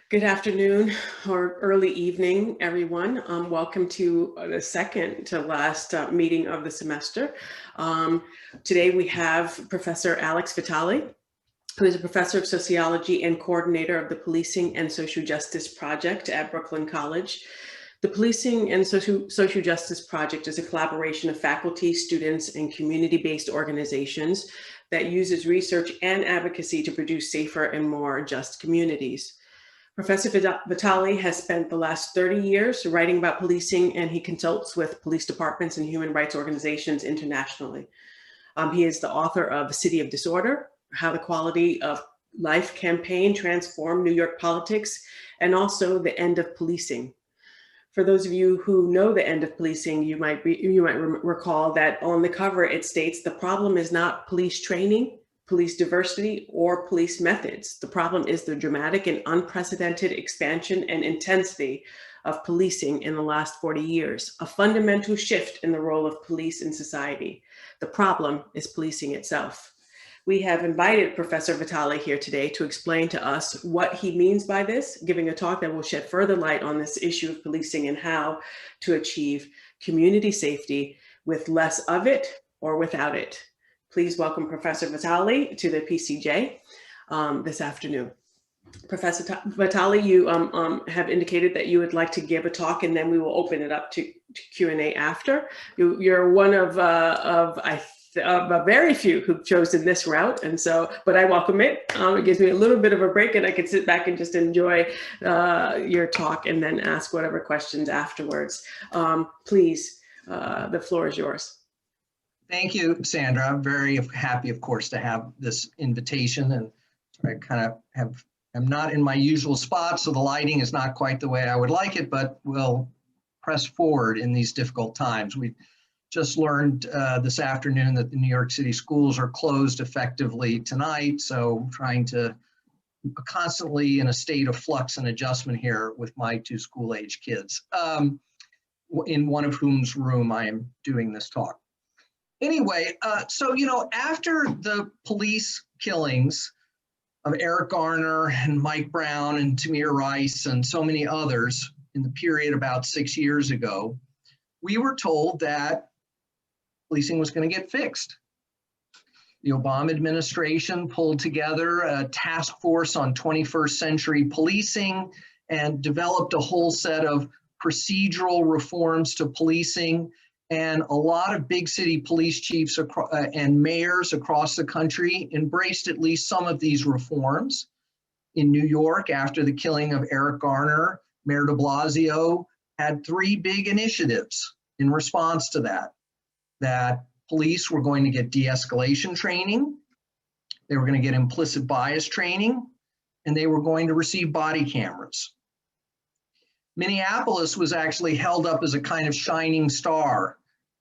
Good afternoon or early evening, everyone. Welcome to the second to last meeting of the semester. Today we have Professor Alex Vitale, who is a professor of sociology and coordinator of the Policing and Social Justice Project at Brooklyn College. The Policing and Social Justice Project is a collaboration of faculty, students, and community-based organizations that uses research and advocacy to produce safer and more just communities. Professor Vitale has spent the last 30 years writing about policing, and he consults with police departments and human rights organizations internationally. He is the author of City of Disorder, How the Quality of Life Campaign Transformed New York Politics, and also The End of Policing. For those of you who know The End of Policing, you might recall that on the cover it states the problem is not police training, police diversity, or police methods. The problem is the dramatic and unprecedented expansion and intensity of policing in the last 40 years, a fundamental shift in the role of police in society. The problem is policing itself. We have invited Professor Vitale here today to explain to us what he means by this, giving a talk that will shed further light on this issue of policing and how to achieve community safety with less of it or without it. Please welcome Professor Vitale to the PCJ this afternoon. Professor Vitale, you have indicated that you would like to give a talk, and then we will open it up to Q&A after. You're one of very few who've chosen this route, and so, but I welcome it. It gives me a little bit of a break, and I can sit back and just enjoy your talk and then ask whatever questions afterwards. Please, the floor is yours. Thank you, Sandra. I'm very happy, of course, to have this invitation, and I kind of am not in my usual spot, so the lighting is not quite the way I would like it, but we'll press forward in these difficult times. We just learned this afternoon that the New York City schools are closed effectively tonight, so trying to constantly in a state of flux and adjustment here with my two school-age kids, in one of whom's room I am doing this talk. Anyway, so, after the police killings of Eric Garner and Mike Brown and Tamir Rice and so many others in the period about 6 years ago, we were told that policing was going to get fixed. The Obama administration pulled together a task force on 21st century policing and developed a whole set of procedural reforms to policing. And a lot of big city police chiefs and mayors across the country embraced at least some of these reforms. In New York, after the killing of Eric Garner, Mayor de Blasio had three big initiatives in response to that police were going to get de-escalation training, they were going to get implicit bias training, and they were going to receive body cameras. Minneapolis was actually held up as a kind of shining star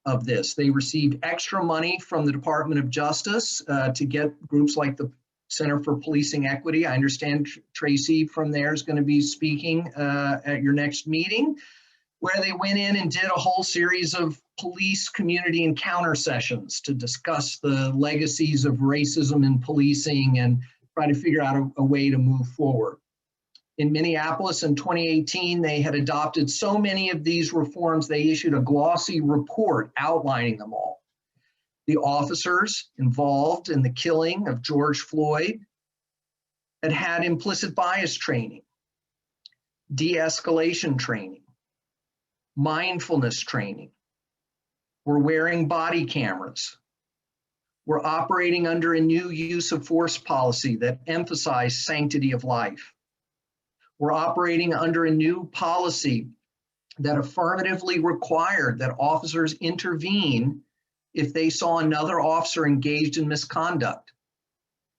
of this. They received extra money from the Department of Justice to get groups like the Center for Policing Equity. I understand Tracy from there is going to be speaking at your next meeting, where they went in and did a whole series of police community encounter sessions to discuss the legacies of racism in policing and try to figure out a way to move forward. In Minneapolis in 2018, they had adopted so many of these reforms, they issued a glossy report outlining them all. The officers involved in the killing of George Floyd had implicit bias training, de-escalation training, mindfulness training, were wearing body cameras, were operating under a new use of force policy that emphasized sanctity of life. We're operating under a new policy that affirmatively required that officers intervene if they saw another officer engaged in misconduct,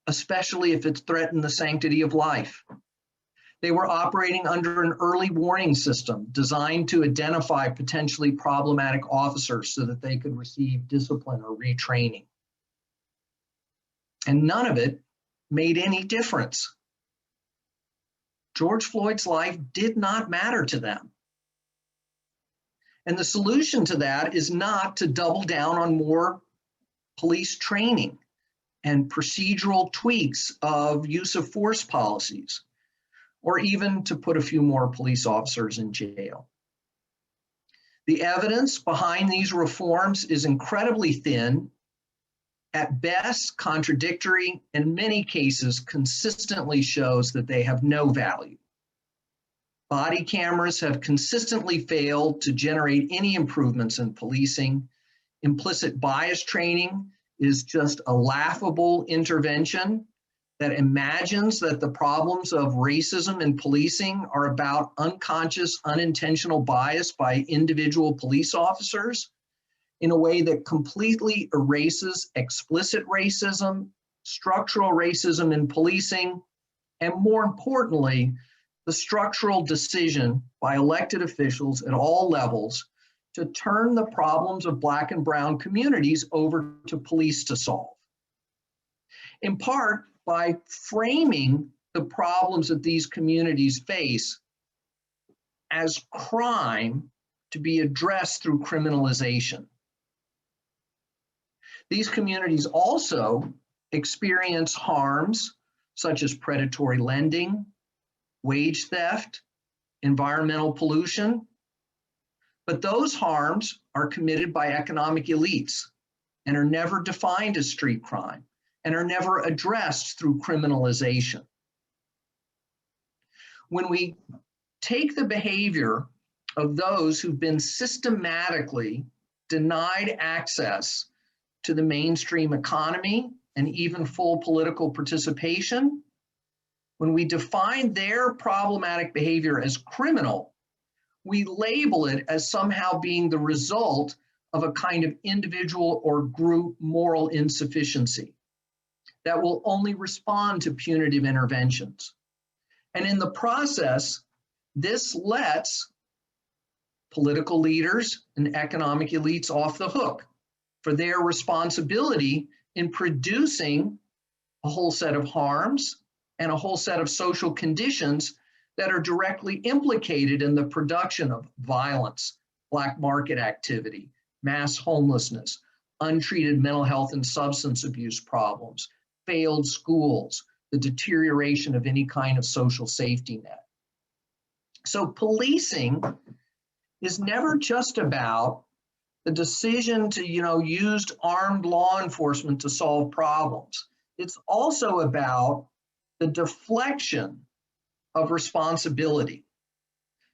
especially if it threatened the sanctity of life. They were operating under an early warning system designed to identify potentially problematic officers so that they could receive discipline or retraining. And none of it made any difference. George Floyd's life did not matter to them. And the solution to that is not to double down on more police training and procedural tweaks of use of force policies, or even to put a few more police officers in jail. The evidence behind these reforms is incredibly thin, at best contradictory, and in many cases consistently shows that they have no value. Body cameras have consistently failed to generate any improvements in policing. Implicit bias training is just a laughable intervention that imagines that the problems of racism in policing are about unconscious, unintentional bias by individual police officers in a way that completely erases explicit racism, structural racism in policing, and more importantly, the structural decision by elected officials at all levels to turn the problems of Black and brown communities over to police to solve. In part, by framing the problems that these communities face as crime to be addressed through criminalization. These communities also experience harms such as predatory lending, wage theft, environmental pollution, but those harms are committed by economic elites and are never defined as street crime and are never addressed through criminalization. When we take the behavior of those who've been systematically denied access to the mainstream economy and even full political participation, when we define their problematic behavior as criminal, we label it as somehow being the result of a kind of individual or group moral insufficiency that will only respond to punitive interventions. And in the process, this lets political leaders and economic elites off the hook for their responsibility in producing a whole set of harms and a whole set of social conditions that are directly implicated in the production of violence, black market activity, mass homelessness, untreated mental health and substance abuse problems, failed schools, the deterioration of any kind of social safety net. So policing is never just about the decision to, use armed law enforcement to solve problems. It's also about the deflection of responsibility.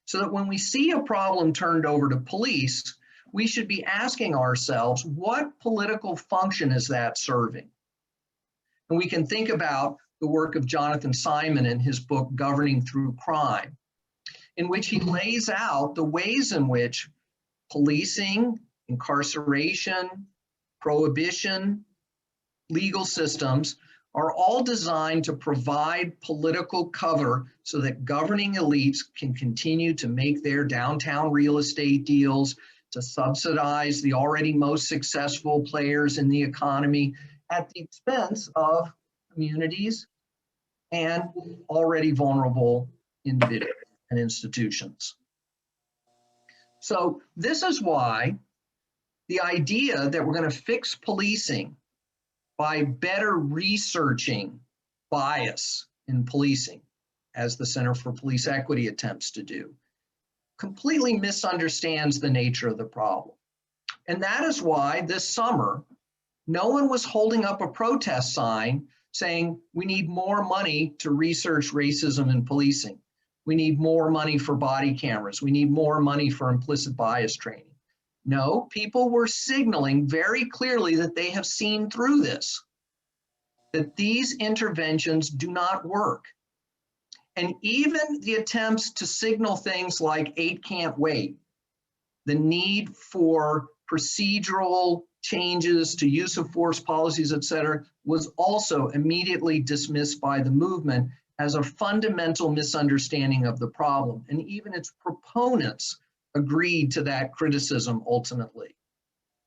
So that when we see a problem turned over to police, we should be asking ourselves, what political function is that serving? And we can think about the work of Jonathan Simon in his book, Governing Through Crime, in which he lays out the ways in which policing, incarceration, prohibition, legal systems are all designed to provide political cover so that governing elites can continue to make their downtown real estate deals, to subsidize the already most successful players in the economy at the expense of communities and already vulnerable individuals and institutions. So this is why the idea that we're going to fix policing by better researching bias in policing, as the Center for Police Equity attempts to do, completely misunderstands the nature of the problem. And that is why this summer, no one was holding up a protest sign saying, we need more money to research racism in policing. We need more money for body cameras. We need more money for implicit bias training. No, people were signaling very clearly that they have seen through this, that these interventions do not work. And even the attempts to signal things like 8 can't wait, the need for procedural changes to use of force policies, et cetera, was also immediately dismissed by the movement as a fundamental misunderstanding of the problem. And even its proponents agreed to that criticism ultimately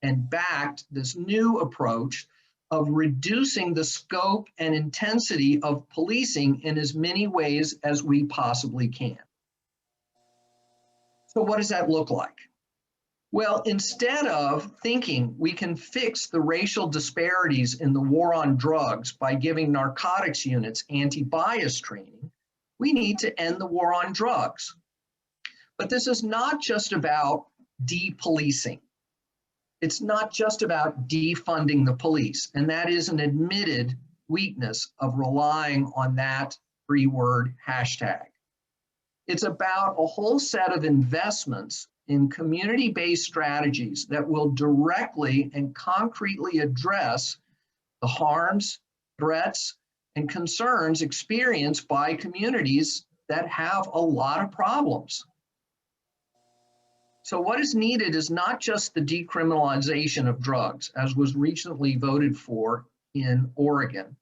and backed this new approach of reducing the scope and intensity of policing in as many ways as we possibly can. So what does that look like? Well, instead of thinking we can fix the racial disparities in the war on drugs by giving narcotics units anti-bias training, We need to end the war on drugs. But this is not just about depolicing. It's not just about defunding the police, and that is an admitted weakness of relying on that three-word hashtag. It's about a whole set of investments in community-based strategies that will directly and concretely address the harms, threats, and concerns experienced by communities that have a lot of problems. So what is needed is not just the decriminalization of drugs, as was recently voted for in Oregon,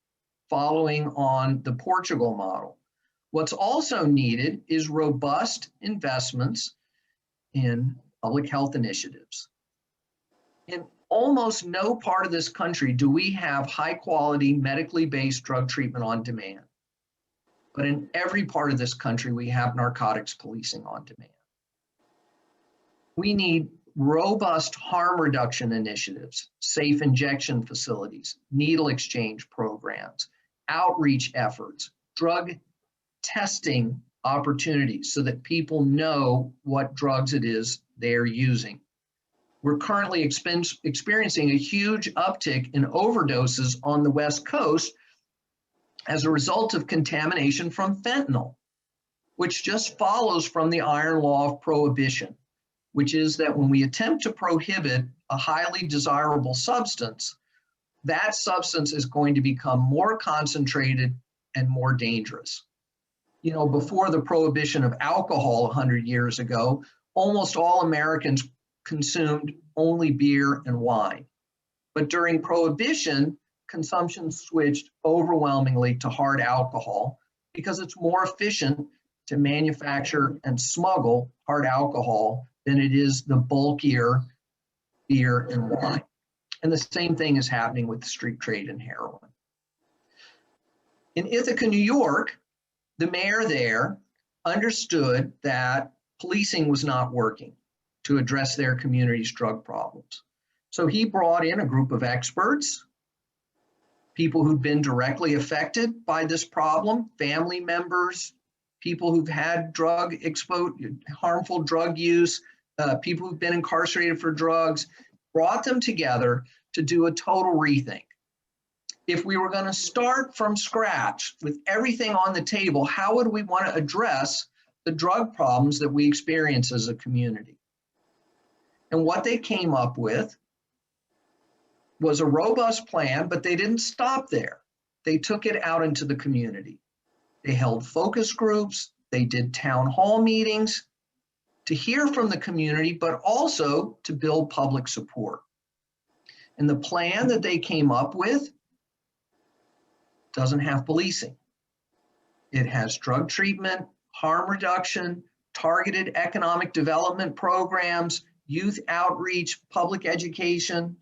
following on the Portugal model. What's also needed is robust investments in public health initiatives. In almost no part of this country do we have high quality medically based drug treatment on demand. But in every part of this country, we have narcotics policing on demand. We need robust harm reduction initiatives, safe injection facilities, needle exchange programs, outreach efforts, drug testing opportunities so that people know what drugs it is they're using. We're currently experiencing a huge uptick in overdoses on the West Coast as a result of contamination from fentanyl, which just follows from the iron law of prohibition, which is that when we attempt to prohibit a highly desirable substance, that substance is going to become more concentrated and more dangerous. You know, before the prohibition of alcohol 100 years ago, almost all Americans consumed only beer and wine. But during prohibition, consumption switched overwhelmingly to hard alcohol because it's more efficient to manufacture and smuggle hard alcohol than it is the bulkier beer and wine. And the same thing is happening with the street trade in heroin. In Ithaca, New York, the mayor there understood that policing was not working to address their community's drug problems. So he brought in a group of experts, people who've been directly affected by this problem, family members, people who've had harmful drug use, people who've been incarcerated for drugs, brought them together to do a total rethink. If we were going to start from scratch with everything on the table, how would we want to address the drug problems that we experience as a community? And what they came up with was a robust plan, but they didn't stop there. They took it out into the community. They held focus groups, they did town hall meetings to hear from the community, but also to build public support. And the plan that they came up with doesn't have policing. It has drug treatment, harm reduction, targeted economic development programs, youth outreach, public education,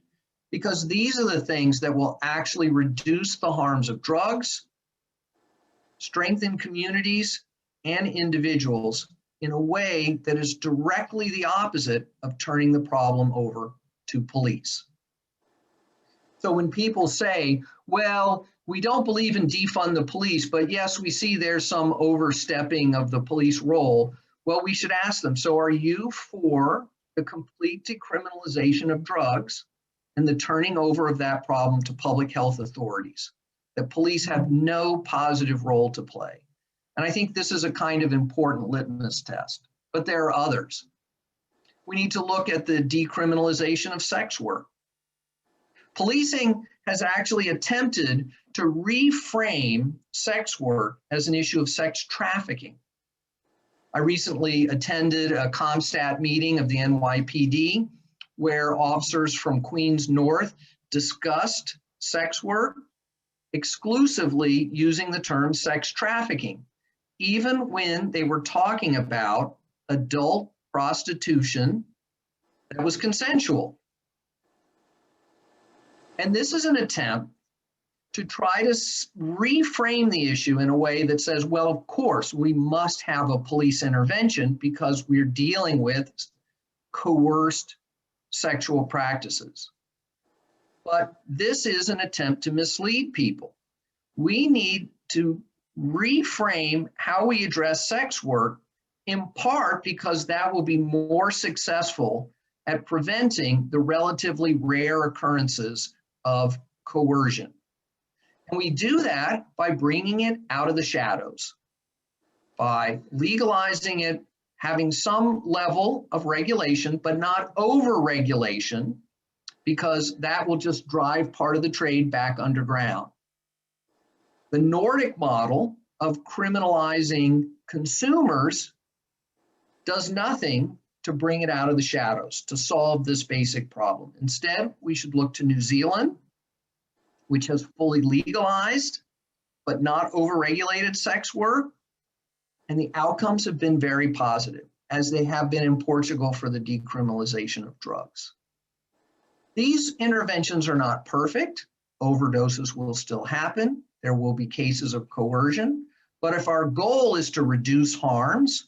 because these are the things that will actually reduce the harms of drugs, strengthen communities and individuals in a way that is directly the opposite of turning the problem over to police. So when people say, well, we don't believe in defund the police, but yes, we see there's some overstepping of the police role, well, we should ask them, so are you for the complete decriminalization of drugs and the turning over of that problem to public health authorities, that police have no positive role to play? And I think this is a kind of important litmus test, but there are others. We need to look at the decriminalization of sex work. Policing has actually attempted to reframe sex work as an issue of sex trafficking. I recently attended a CompStat meeting of the NYPD where officers from Queens North discussed sex work exclusively using the term sex trafficking, even when they were talking about adult prostitution that was consensual. And this is an attempt to try to reframe the issue in a way that says, well, of course, we must have a police intervention because we're dealing with coerced sexual practices. But this is an attempt to mislead people. We need to reframe how we address sex work, in part because that will be more successful at preventing the relatively rare occurrences of coercion. And we do that by bringing it out of the shadows, by legalizing it, having some level of regulation, but not over-regulation, because that will just drive part of the trade back underground. The Nordic model of criminalizing consumers does nothing to bring it out of the shadows, to solve this basic problem. Instead, we should look to New Zealand, which has fully legalized but not over-regulated sex work, and the outcomes have been very positive, as they have been in Portugal for the decriminalization of drugs. These interventions are not perfect. Overdoses will still happen. There will be cases of coercion. But if our goal is to reduce harms,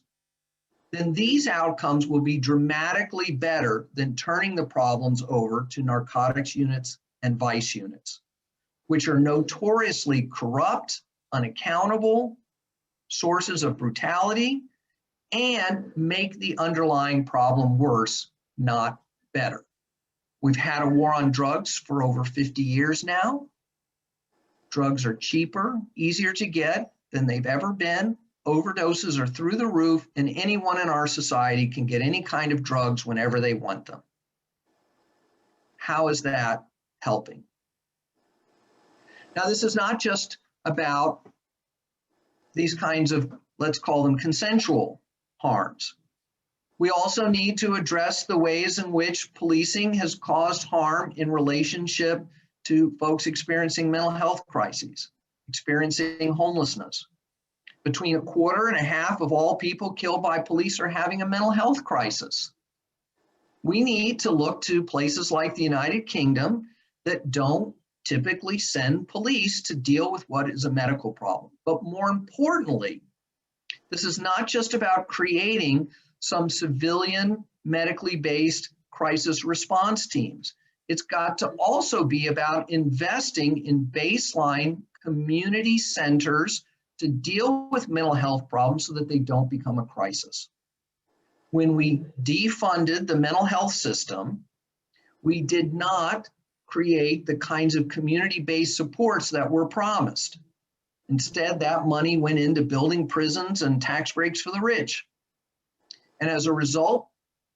then these outcomes will be dramatically better than turning the problems over to narcotics units and vice units, which are notoriously corrupt, unaccountable, sources of brutality, and make the underlying problem worse, not better. We've had a war on drugs for over 50 years now. Drugs are cheaper, easier to get than they've ever been. Overdoses are through the roof, and anyone in our society can get any kind of drugs whenever they want them. How is that helping? Now, this is not just about these kinds of, let's call them consensual harms. We also need to address the ways in which policing has caused harm in relationship to folks experiencing mental health crises, experiencing homelessness. Between 1.25% of all people killed by police are having a mental health crisis. We need to look to places like the United Kingdom that don't typically send police to deal with what is a medical problem. But more importantly, this is not just about creating some civilian medically based crisis response teams. It's got to also be about investing in baseline community centers to deal with mental health problems so that they don't become a crisis. When we defunded the mental health system, we did not create the kinds of community-based supports that were promised. Instead, that money went into building prisons and tax breaks for the rich. And as a result,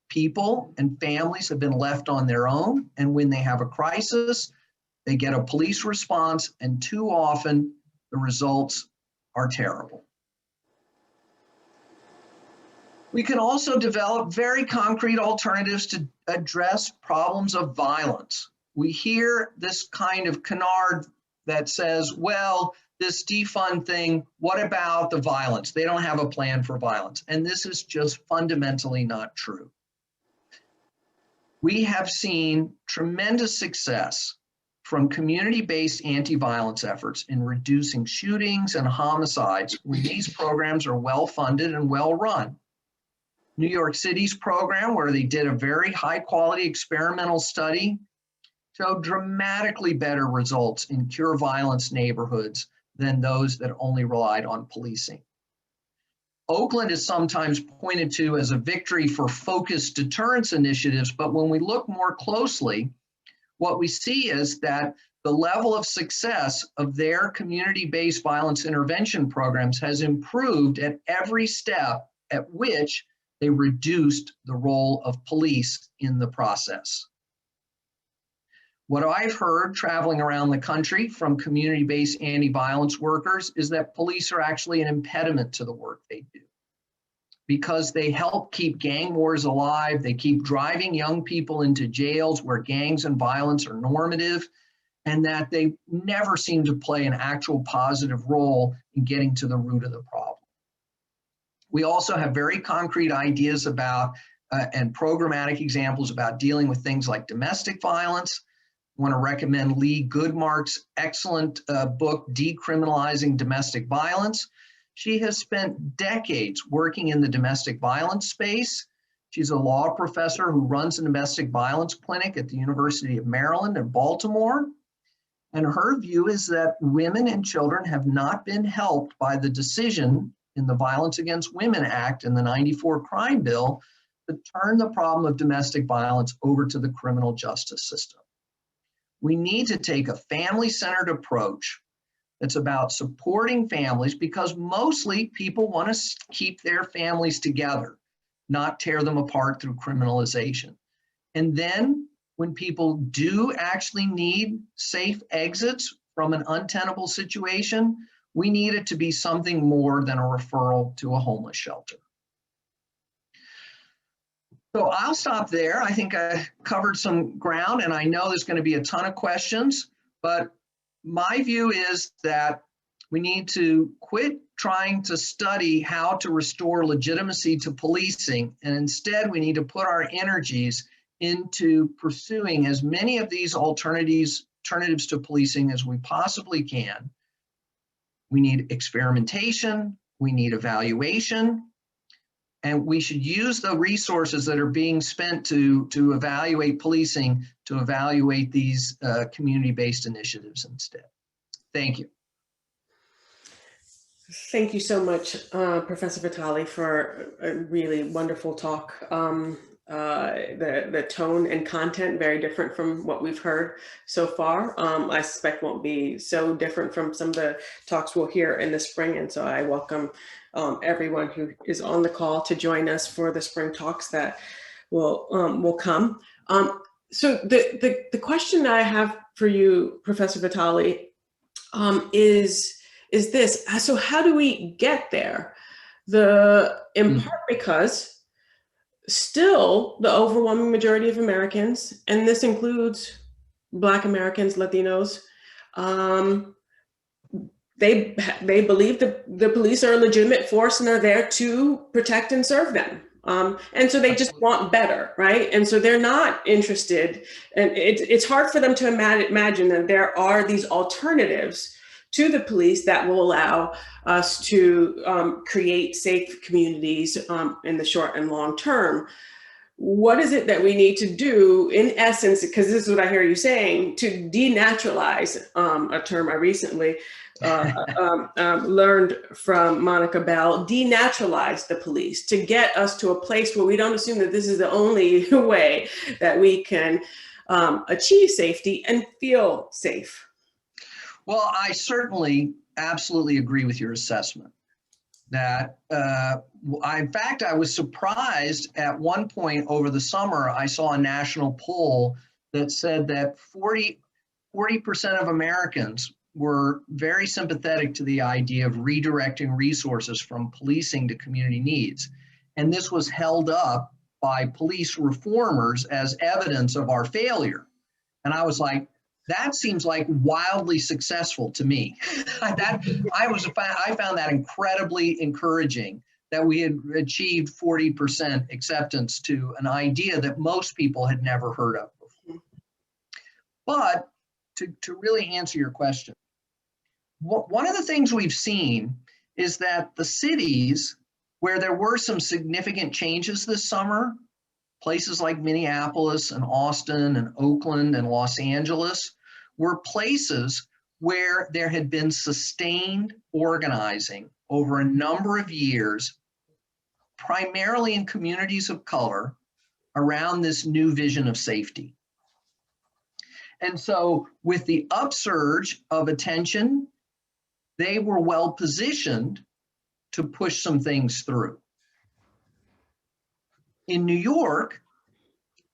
people and families have been left on their own. And when they have a crisis, they get a police response, and too often the results are terrible. We can also develop very concrete alternatives to address problems of violence. We hear this kind of canard that says, well, this defund thing, what about the violence? They don't have a plan for violence. And this is just fundamentally not true. We have seen tremendous success from community-based anti-violence efforts in reducing shootings and homicides when these programs are well-funded and well-run. New York City's program, where they did a very high-quality experimental study, showed dramatically better results in cure violence neighborhoods than those that only relied on policing. Oakland is sometimes pointed to as a victory for focused deterrence initiatives, but when we look more closely, what we see is that the level of success of their community-based violence intervention programs has improved at every step at which they reduced the role of police in the process. What I've heard traveling around the country from community-based anti-violence workers is that police are actually an impediment to the work they do, because they help keep gang wars alive. They keep driving young people into jails where gangs and violence are normative, and that they never seem to play an actual positive role in getting to the root of the problem. We also have very concrete ideas about and programmatic examples about dealing with things like domestic violence. I want to recommend Lee Goodmark's excellent book, Decriminalizing Domestic Violence. She has spent decades working in the domestic violence space. She's a law professor who runs a domestic violence clinic at the University of Maryland in Baltimore. And her view is that women and children have not been helped by the decision in the Violence Against Women Act and the '94 crime bill to turn the problem of domestic violence over to the criminal justice system. We need to take a family-centered approach that's about supporting families, because mostly people want to keep their families together, not tear them apart through criminalization. And then when people do actually need safe exits from an untenable situation, we need it to be something more than a referral to a homeless shelter. So I'll stop there. I think I covered some ground, and I know there's going to be a ton of questions, but my view is that we need to quit trying to study how to restore legitimacy to policing, and instead we need to put our energies into pursuing as many of these alternatives to policing as we possibly can. We need experimentation, we need evaluation, and we should use the resources that are being spent to evaluate policing to evaluate these community-based initiatives instead. Thank you. Thank you so much, Professor Vitale, for a really wonderful talk. The tone and content very different from what we've heard so far. I suspect won't be so different from some of the talks we'll hear in the spring. And so I welcome everyone who is on the call to join us for the spring talks that will come. So the question I have for you, Professor Vitale, is this: so how do we get there? In part because still the overwhelming majority of Americans, and this includes Black Americans, Latinos, they believe the police are a legitimate force and are there to protect and serve them. And so they just want better, right? And so they're not interested, and it's hard for them to imagine that there are these alternatives to the police that will allow us to create safe communities in the short and long term. What is it that we need to do, in essence, because this is what I hear you saying, to denaturalize, a term I recently learned from Monica Bell, denaturalize the police, to get us to a place where we don't assume that this is the only way that we can achieve safety and feel safe. Well, I certainly absolutely agree with your assessment that, in fact, I was surprised at one point over the summer, I saw a national poll that said that 40% of Americans were very sympathetic to the idea of redirecting resources from policing to community needs. And this was held up by police reformers as evidence of our failure. And I was like, that seems like wildly successful to me. I found that incredibly encouraging, that we had achieved 40% acceptance to an idea that most people had never heard of before. But to really answer your question, one of the things we've seen is that the cities where there were some significant changes this summer, places like Minneapolis and Austin and Oakland and Los Angeles, were places where there had been sustained organizing over a number of years, primarily in communities of color, around this new vision of safety. And so with the upsurge of attention, they were well positioned to push some things through. In New York,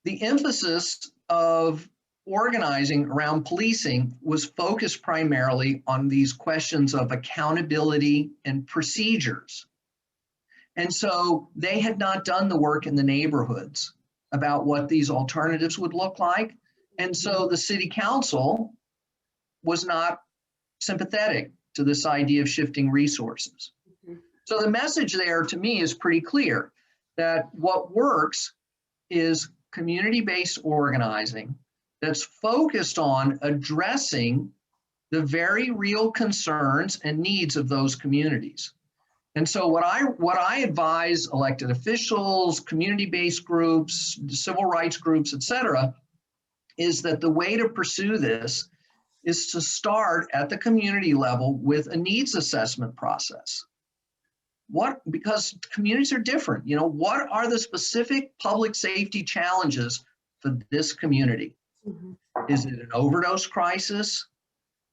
the emphasis of organizing around policing was focused primarily on these questions of accountability and procedures. And so they had not done the work in the neighborhoods about what these alternatives would look like. And so the city council was not sympathetic to this idea of shifting resources. So the message there to me is pretty clear, that what works is community-based organizing that's focused on addressing the very real concerns and needs of those communities. And so what I advise elected officials, community-based groups, civil rights groups, et cetera, is that the way to pursue this is to start at the community level with a needs assessment process. Because communities are different, what are the specific public safety challenges for this community? Mhm. Is it an overdose crisis?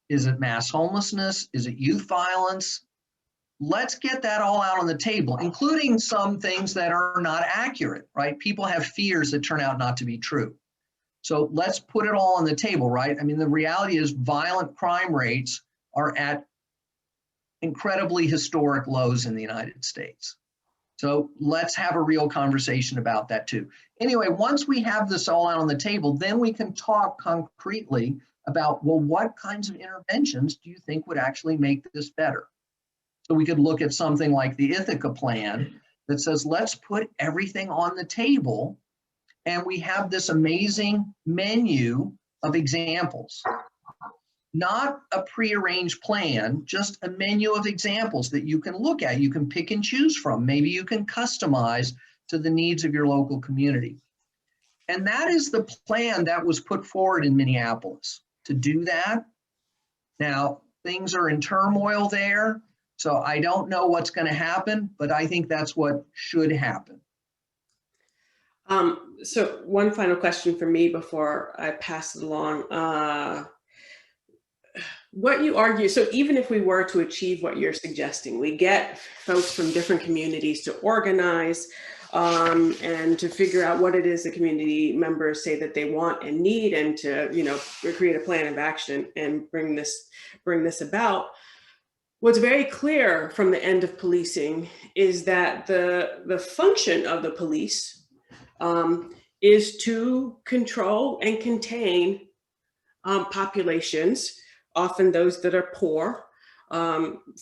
Is it mass homelessness? Is it youth violence? Let's get that all out on the table, including some things that are not accurate, right? People have fears that turn out not to be true. So let's put it all on the table, right? I mean, the reality is violent crime rates are at incredibly historic lows in the United States. So let's have a real conversation about that too. Anyway, once we have this all out on the table, then we can talk concretely about, well, what kinds of interventions do you think would actually make this better? So we could look at something like the Ithaca plan that says, let's put everything on the table, and we have this amazing menu of examples. Not a prearranged plan, just a menu of examples that you can look at, you can pick and choose from. Maybe you can customize to the needs of your local community. And that is the plan that was put forward in Minneapolis to do that. Now, things are in turmoil there, so I don't know what's going to happen, but I think that's what should happen. So one final question for me before I pass it along. What you argue, so even if we were to achieve what you're suggesting, we get folks from different communities to organize and to figure out what it is the community members say that they want and need, and to, create a plan of action and bring this about. What's very clear from the end of policing is that the function of the police is to control and contain populations, often those that are poor,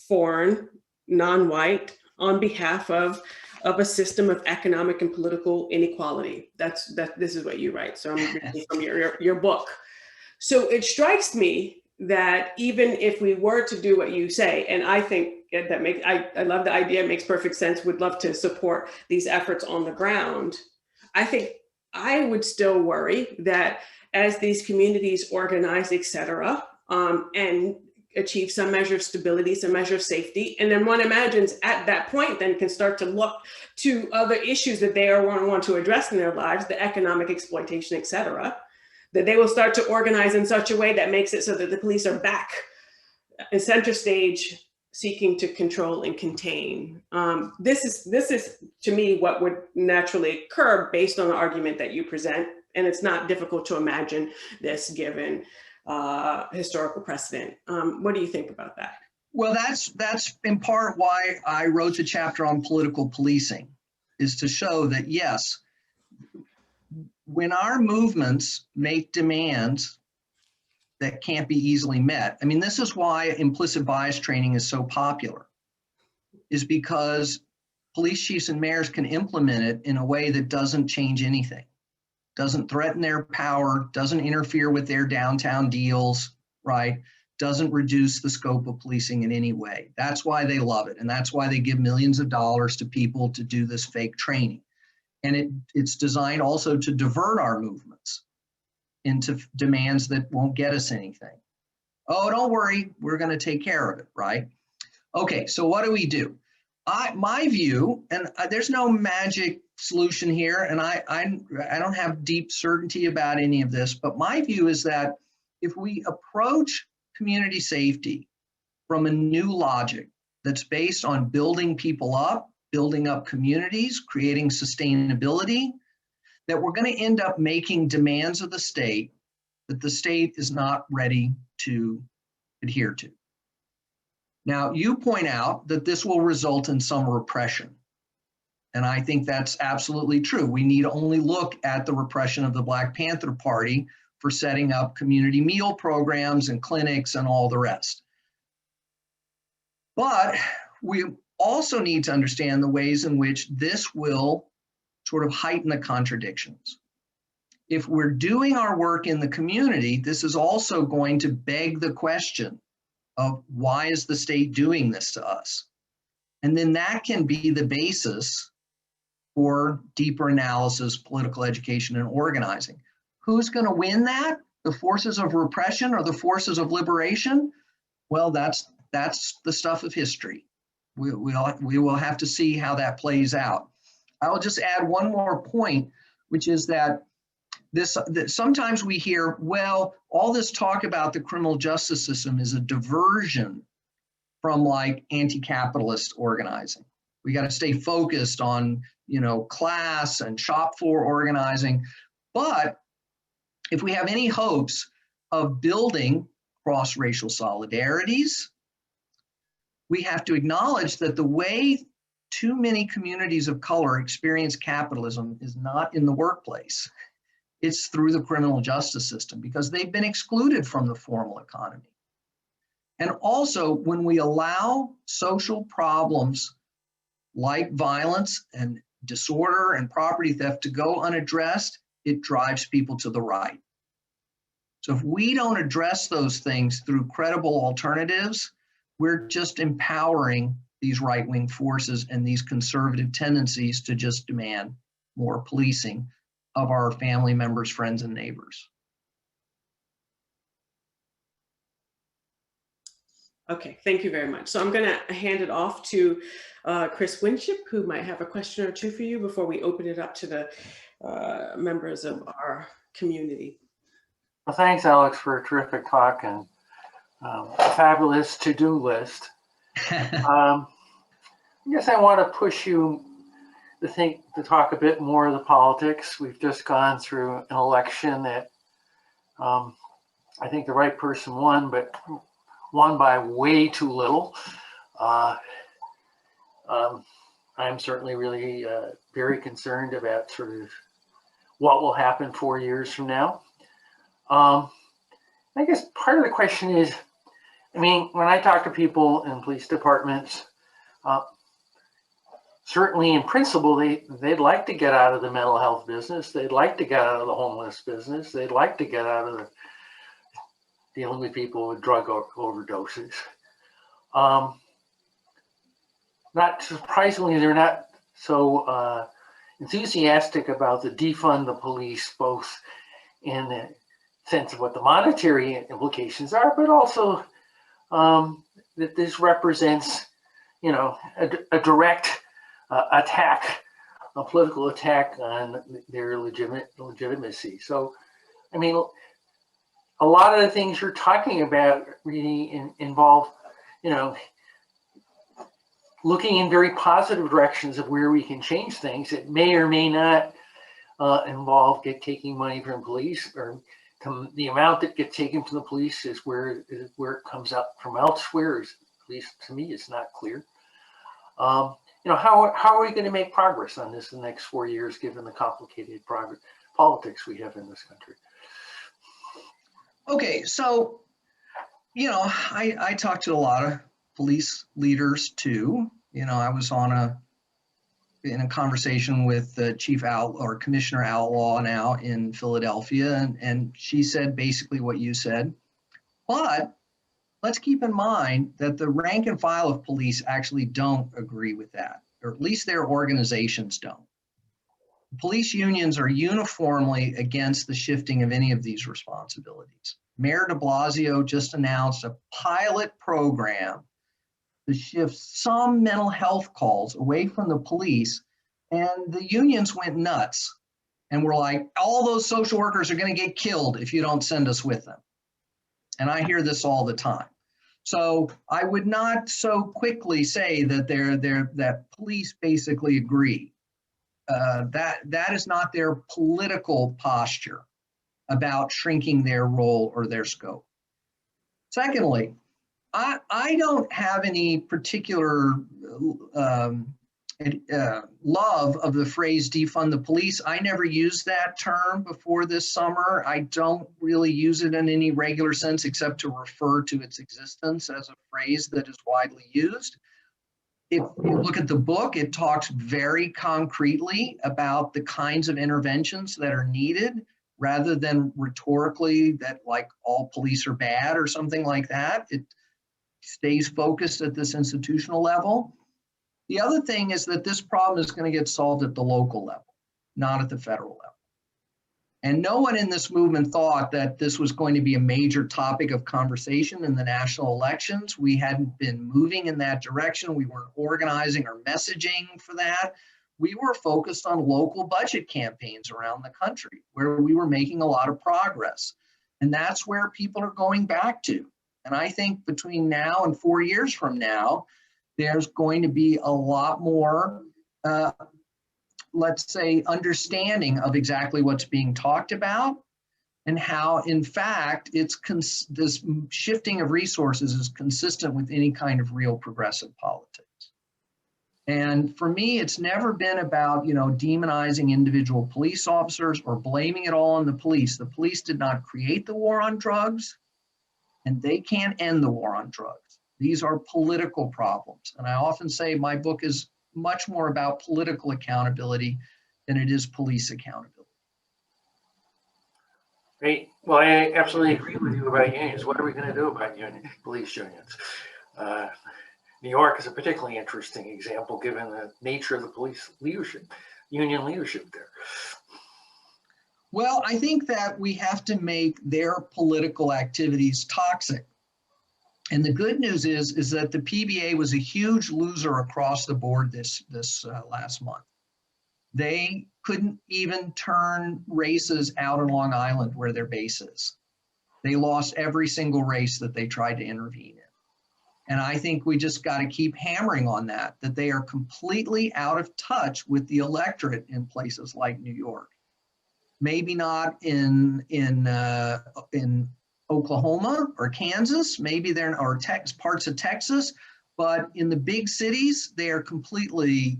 foreign, non-white, on behalf of a system of economic and political inequality. This is what you write. So I'm reading from your book. So it strikes me that even if we were to do what you say, and I think I love the idea, it makes perfect sense, would love to support these efforts on the ground. I think I would still worry that as these communities organize, et cetera, and achieve some measure of stability, some measure of safety, and then one imagines at that point then can start to look to other issues that they want to address in their lives, the economic exploitation, et cetera, that they will start to organize in such a way that makes it so that the police are back in center stage, seeking to control and contain. This is to me what would naturally occur based on the argument that you present, and it's not difficult to imagine this given historical precedent. What do you think about that? Well, that's in part why I wrote the chapter on political policing, is to show that yes, when our movements make demands that can't be easily met. I mean, this is why implicit bias training is so popular, is because police chiefs and mayors can implement it in a way that doesn't change anything, doesn't threaten their power, doesn't interfere with their downtown deals, right? Doesn't reduce the scope of policing in any way. That's why they love it. And that's why they give millions of dollars to people to do this fake training. And it's designed also to divert our movements into demands that won't get us anything. Oh, don't worry, we're going to take care of it, right? Okay, so what do? My view, and there's no magic solution here, and I don't have deep certainty about any of this, but my view is that if we approach community safety from a new logic that's based on building people up, building up communities, creating sustainability, that we're going to end up making demands of the state that the state is not ready to adhere to. Now, you point out that this will result in some repression. And I think that's absolutely true. We need only look at the repression of the Black Panther Party for setting up community meal programs and clinics and all the rest. But we also need to understand the ways in which this will sort of heighten the contradictions. If we're doing our work in the community, this is also going to beg the question of why is the state doing this to us? And then that can be the basis for deeper analysis, political education, and organizing. Who's going to win that? the forces of repression or the forces of liberation? Well, that's the stuff of history. We will have to see how that plays out. I will just add one more point, which is that sometimes we hear, well, all this talk about the criminal justice system is a diversion from like anti-capitalist organizing. We got to stay focused on, class and shop floor organizing. But if we have any hopes of building cross-racial solidarities, we have to acknowledge that the way too many communities of color experience capitalism is not in the workplace. It's through the criminal justice system because they've been excluded from the formal economy. And also, when we allow social problems like violence and disorder and property theft to go unaddressed, it drives people to the right. So if we don't address those things through credible alternatives, we're just empowering these right-wing forces and these conservative tendencies to just demand more policing of our family members, friends, and neighbors. Okay, thank you very much. So I'm going to hand it off to Chris Winship, who might have a question or two for you before we open it up to the members of our community. Well, thanks, Alex, for a terrific talk and a fabulous to-do list. I guess I want to push you to talk a bit more of the politics. We've just gone through an election that I think the right person won, but won by way too little. I'm certainly really very concerned about sort of what will happen 4 years from now. I guess part of the question is, when I talk to people in police departments, certainly in principle, they'd like to get out of the mental health business. They'd like to get out of the homeless business. They'd like to get out of the dealing with people with drug overdoses. Not surprisingly, they're not so enthusiastic about the defund the police, both in the sense of what the monetary implications are, but also that this represents, a direct attack, a political attack on their legitimacy. So, a lot of the things you're talking about really involve, looking in very positive directions of where we can change things. It may or may not involve taking money from police, or the amount that gets taken from the police is where it comes up from elsewhere. At least to me, it's not clear. How are we going to make progress on this in the next 4 years, given the complicated politics we have in this country? Okay, so, I talked to a lot of police leaders too. I was in a conversation with the Commissioner Outlaw now in Philadelphia, and she said basically what you said. But let's keep in mind that the rank and file of police actually don't agree with that, or at least their organizations don't. Police unions are uniformly against the shifting of any of these responsibilities. Mayor de Blasio just announced a pilot program to shift some mental health calls away from the police, and the unions went nuts and were like, all those social workers are going to get killed if you don't send us with them. And I hear this all the time. So I would not so quickly say that that police basically agree. That is not their political posture about shrinking their role or their scope. Secondly, I don't have any particular love of the phrase defund the police. I never used that term before this summer. I don't really use it in any regular sense except to refer to its existence as a phrase that is widely used. If you look at the book, it talks very concretely about the kinds of interventions that are needed, rather than rhetorically that like all police are bad or something like that. It stays focused at this institutional level. The other thing is that this problem is going to get solved at the local level, not at the federal level. And no one in this movement thought that this was going to be a major topic of conversation in the national elections. We hadn't been moving in that direction. We weren't organizing or messaging for that. We were focused on local budget campaigns around the country where we were making a lot of progress. And that's where people are going back to. And I think between now and 4 years from now, there's going to be a lot more, let's say, understanding of exactly what's being talked about and how, in fact, this shifting of resources is consistent with any kind of real progressive politics. And for me, it's never been about, demonizing individual police officers or blaming it all on the police. The police did not create the war on drugs, and they can't end the war on drugs. These are political problems. And I often say my book is much more about political accountability than it is police accountability. Great. Well, I absolutely agree with you about unions. What are we going to do about police unions? New York is a particularly interesting example given the nature of the police leadership, union leadership there. Well, I think that we have to make their political activities toxic. And the good news is that the PBA was a huge loser across the board this last month. They couldn't even turn races out on Long Island where their base is. They lost every single race that they tried to intervene in. And I think we just got to keep hammering on that they are completely out of touch with the electorate in places like New York. Maybe not in Oklahoma or Kansas, maybe they're or parts of Texas, but in the big cities, they're completely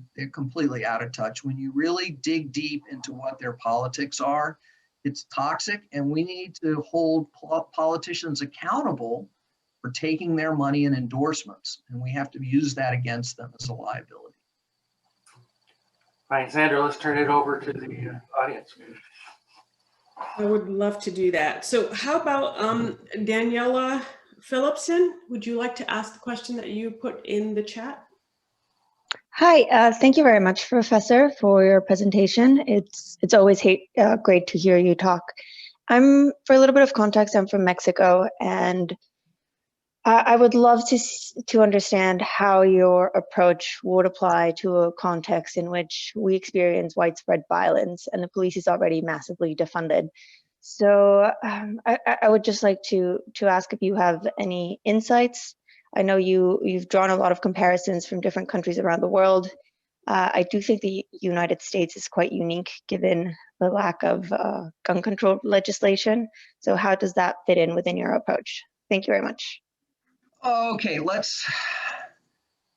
out of touch. When you really dig deep into what their politics are, it's toxic, and we need to hold politicians accountable for taking their money in endorsements, and we have to use that against them as a liability. All right, Sandra, let's turn it over to the audience. I would love to do that. So how about Daniela Phillipson? Would you like to ask the question that you put in the chat? Hi, thank you very much, Professor, for your presentation. It's always great to hear you talk. For a little bit of context, I'm from Mexico, and I would love to understand how your approach would apply to a context in which we experience widespread violence and the police is already massively defunded. So I would just like to ask if you have any insights. I know you've drawn a lot of comparisons from different countries around the world. I do think the United States is quite unique given the lack of gun control legislation. So how does that fit in within your approach? Thank you very much. Okay,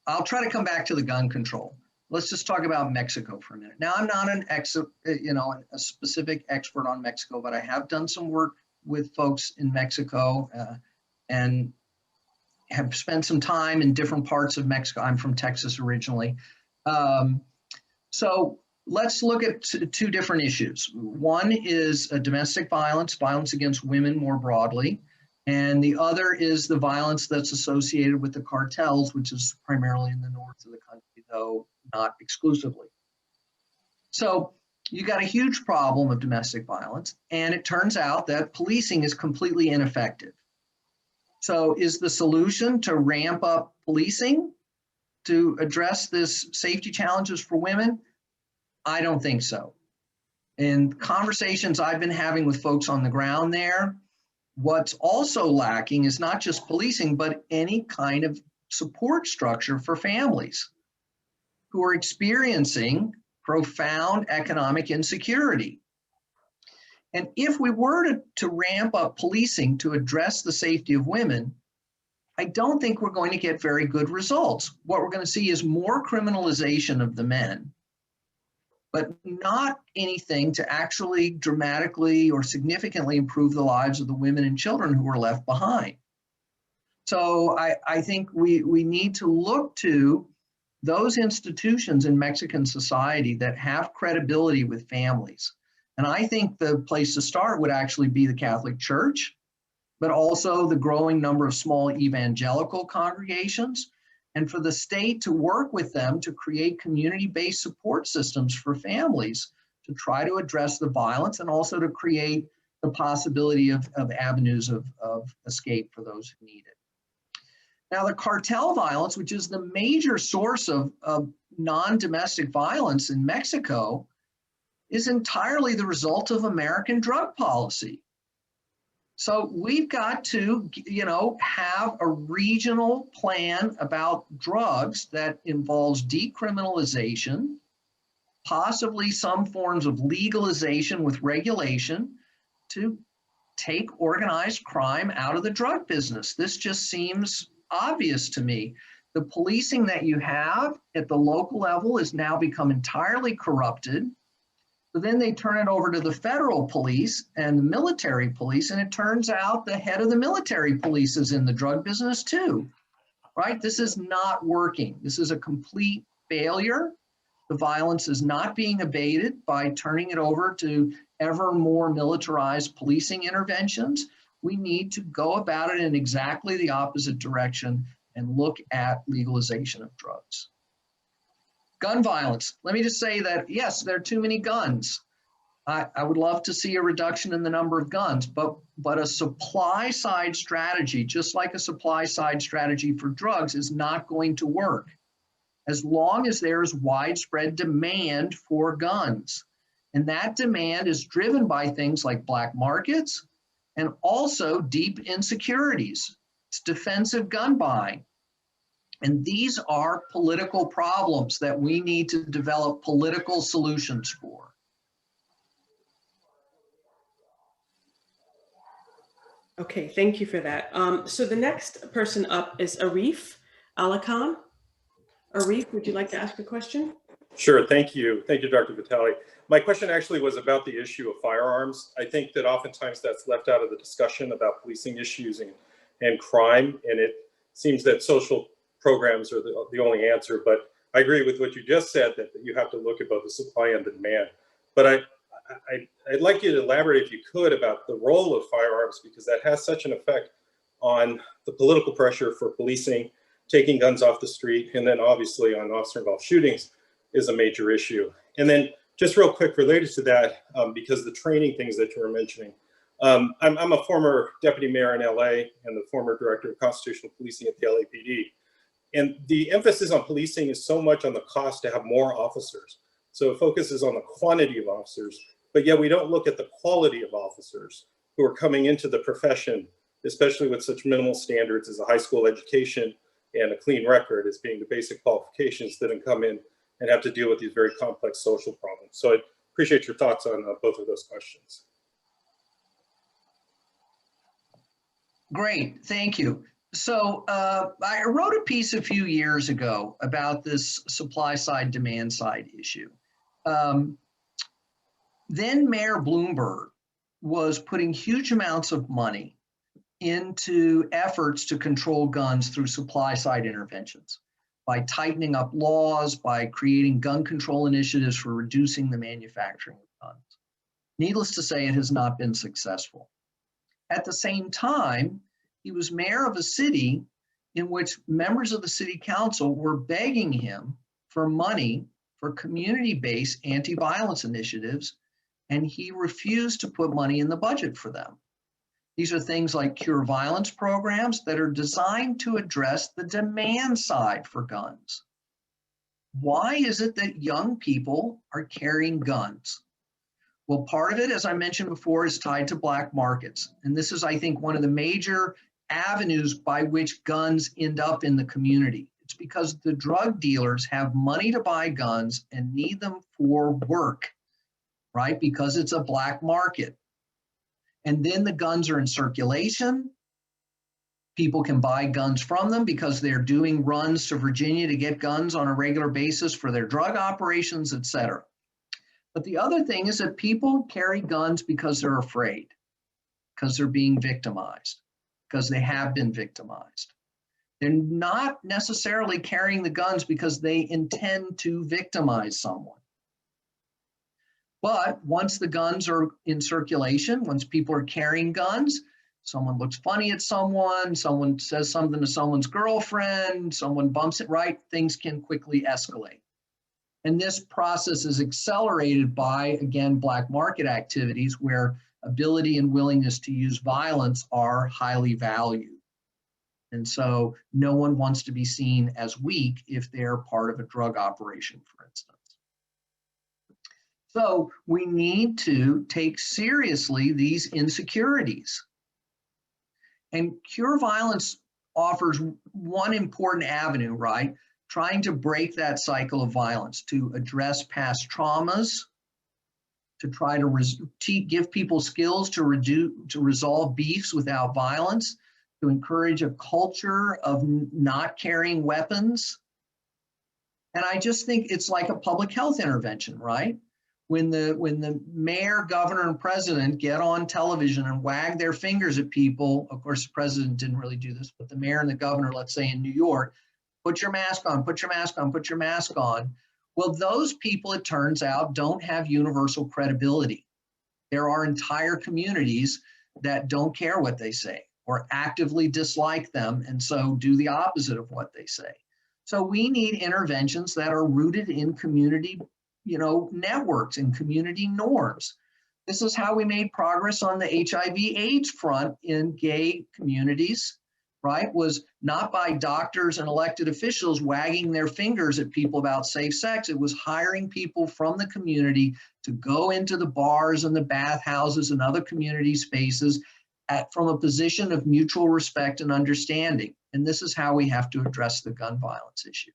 I'll try to come back to the gun control. Let's just talk about Mexico for a minute. Now, I'm not a specific expert on Mexico, but I have done some work with folks in Mexico and have spent some time in different parts of Mexico. I'm from Texas originally. So let's look at two different issues. One is domestic violence against women more broadly. And the other is the violence that's associated with the cartels, which is primarily in the north of the country, though not exclusively. So you got a huge problem of domestic violence, and it turns out that policing is completely ineffective. So is the solution to ramp up policing to address this safety challenges for women? I don't think so. In conversations I've been having with folks on the ground there, what's also lacking is not just policing, but any kind of support structure for families who are experiencing profound economic insecurity. And if we were to ramp up policing to address the safety of women, I don't think we're going to get very good results. What we're going to see is more criminalization of the men, but not anything to actually dramatically or significantly improve the lives of the women and children who are left behind. So I think we need to look to those institutions in Mexican society that have credibility with families. And I think the place to start would actually be the Catholic Church, but also the growing number of small evangelical congregations, and for the state to work with them to create community-based support systems for families to try to address the violence and also to create the possibility of avenues of escape for those who need it. Now, the cartel violence, which is the major source of non-domestic violence in Mexico, is entirely the result of American drug policy. So we've got to, have a regional plan about drugs that involves decriminalization, possibly some forms of legalization with regulation to take organized crime out of the drug business. This just seems obvious to me. The policing that you have at the local level has now become entirely corrupted. But then they turn it over to the federal police and the military police, and it turns out the head of the military police is in the drug business too, right? This is not working. This is a complete failure. The violence is not being abated by turning it over to ever more militarized policing interventions. We need to go about it in exactly the opposite direction and look at legalization of drugs. Gun violence. Let me just say that, yes, there are too many guns. I would love to see a reduction in the number of guns, but a supply side strategy, just like a supply side strategy for drugs, is not going to work as long as there's widespread demand for guns. And that demand is driven by things like black markets and also deep insecurities. It's defensive gun buying. And these are political problems that we need to develop political solutions for. Okay, thank you for that. So the next person up is Arif Alakan. Arif, would you like to ask a question? Sure, thank you. Thank you, Dr. Vitale. My question actually was about the issue of firearms. I think that oftentimes that's left out of the discussion about policing issues and crime, and it seems that social programs are the only answer, but I agree with what you just said, that you have to look at both the supply and the demand. But I'd like you to elaborate, if you could, about the role of firearms, because that has such an effect on the political pressure for policing, taking guns off the street, and then obviously on officer-involved shootings is a major issue. And then just real quick related to that, because the training things that you were mentioning, I'm a former deputy mayor in LA and the former director of constitutional policing at the LAPD. And the emphasis on policing is so much on the cost to have more officers. So it focuses on the quantity of officers, but yet we don't look at the quality of officers who are coming into the profession, especially with such minimal standards as a high school education and a clean record as being the basic qualifications that then come in and have to deal with these very complex social problems. So I appreciate your thoughts on both of those questions. Great, thank you. So I wrote a piece a few years ago about this supply side, demand side issue. Then Mayor Bloomberg was putting huge amounts of money into efforts to control guns through supply side interventions by tightening up laws, by creating gun control initiatives for reducing the manufacturing of guns. Needless to say, it has not been successful. At the same time, he was mayor of a city in which members of the city council were begging him for money for community-based anti-violence initiatives, and he refused to put money in the budget for them. These are things like cure violence programs that are designed to address the demand side for guns. Why is it that young people are carrying guns? Well, part of it, as I mentioned before, is tied to black markets. And this is, I think, one of the major avenues by which guns end up in the community. It's because the drug dealers have money to buy guns and need them for work, right? Because it's a black market. And then the guns are in circulation. People can buy guns from them because they're doing runs to Virginia to get guns on a regular basis for their drug operations, et cetera. But the other thing is that people carry guns because they're afraid, because they're being victimized, because they have been victimized. They're not necessarily carrying the guns because they intend to victimize someone. But once the guns are in circulation, once people are carrying guns, someone looks funny at someone says something to someone's girlfriend, someone bumps it right, things can quickly escalate. And this process is accelerated by, again, black market activities where ability and willingness to use violence are highly valued. And so no one wants to be seen as weak if they're part of a drug operation, for instance. So we need to take seriously these insecurities. And Cure Violence offers one important avenue, right? Trying to break that cycle of violence, to address past traumas, to try to give people skills to resolve beefs without violence, to encourage a culture of not carrying weapons. And I just think it's like a public health intervention, right? When the mayor, governor, and president get on television and wag their fingers at people, of course, the president didn't really do this, but the mayor and the governor, let's say in New York, put your mask on, put your mask on, put your mask on. Well, those people, it turns out, don't have universal credibility. There are entire communities that don't care what they say or actively dislike them, and so do the opposite of what they say. So we need interventions that are rooted in community, networks and community norms. This is how we made progress on the HIV/AIDS front in gay communities, right? Was not by doctors and elected officials wagging their fingers at people about safe sex. It was hiring people from the community to go into the bars and the bathhouses and other community spaces from a position of mutual respect and understanding. And this is how we have to address the gun violence issue.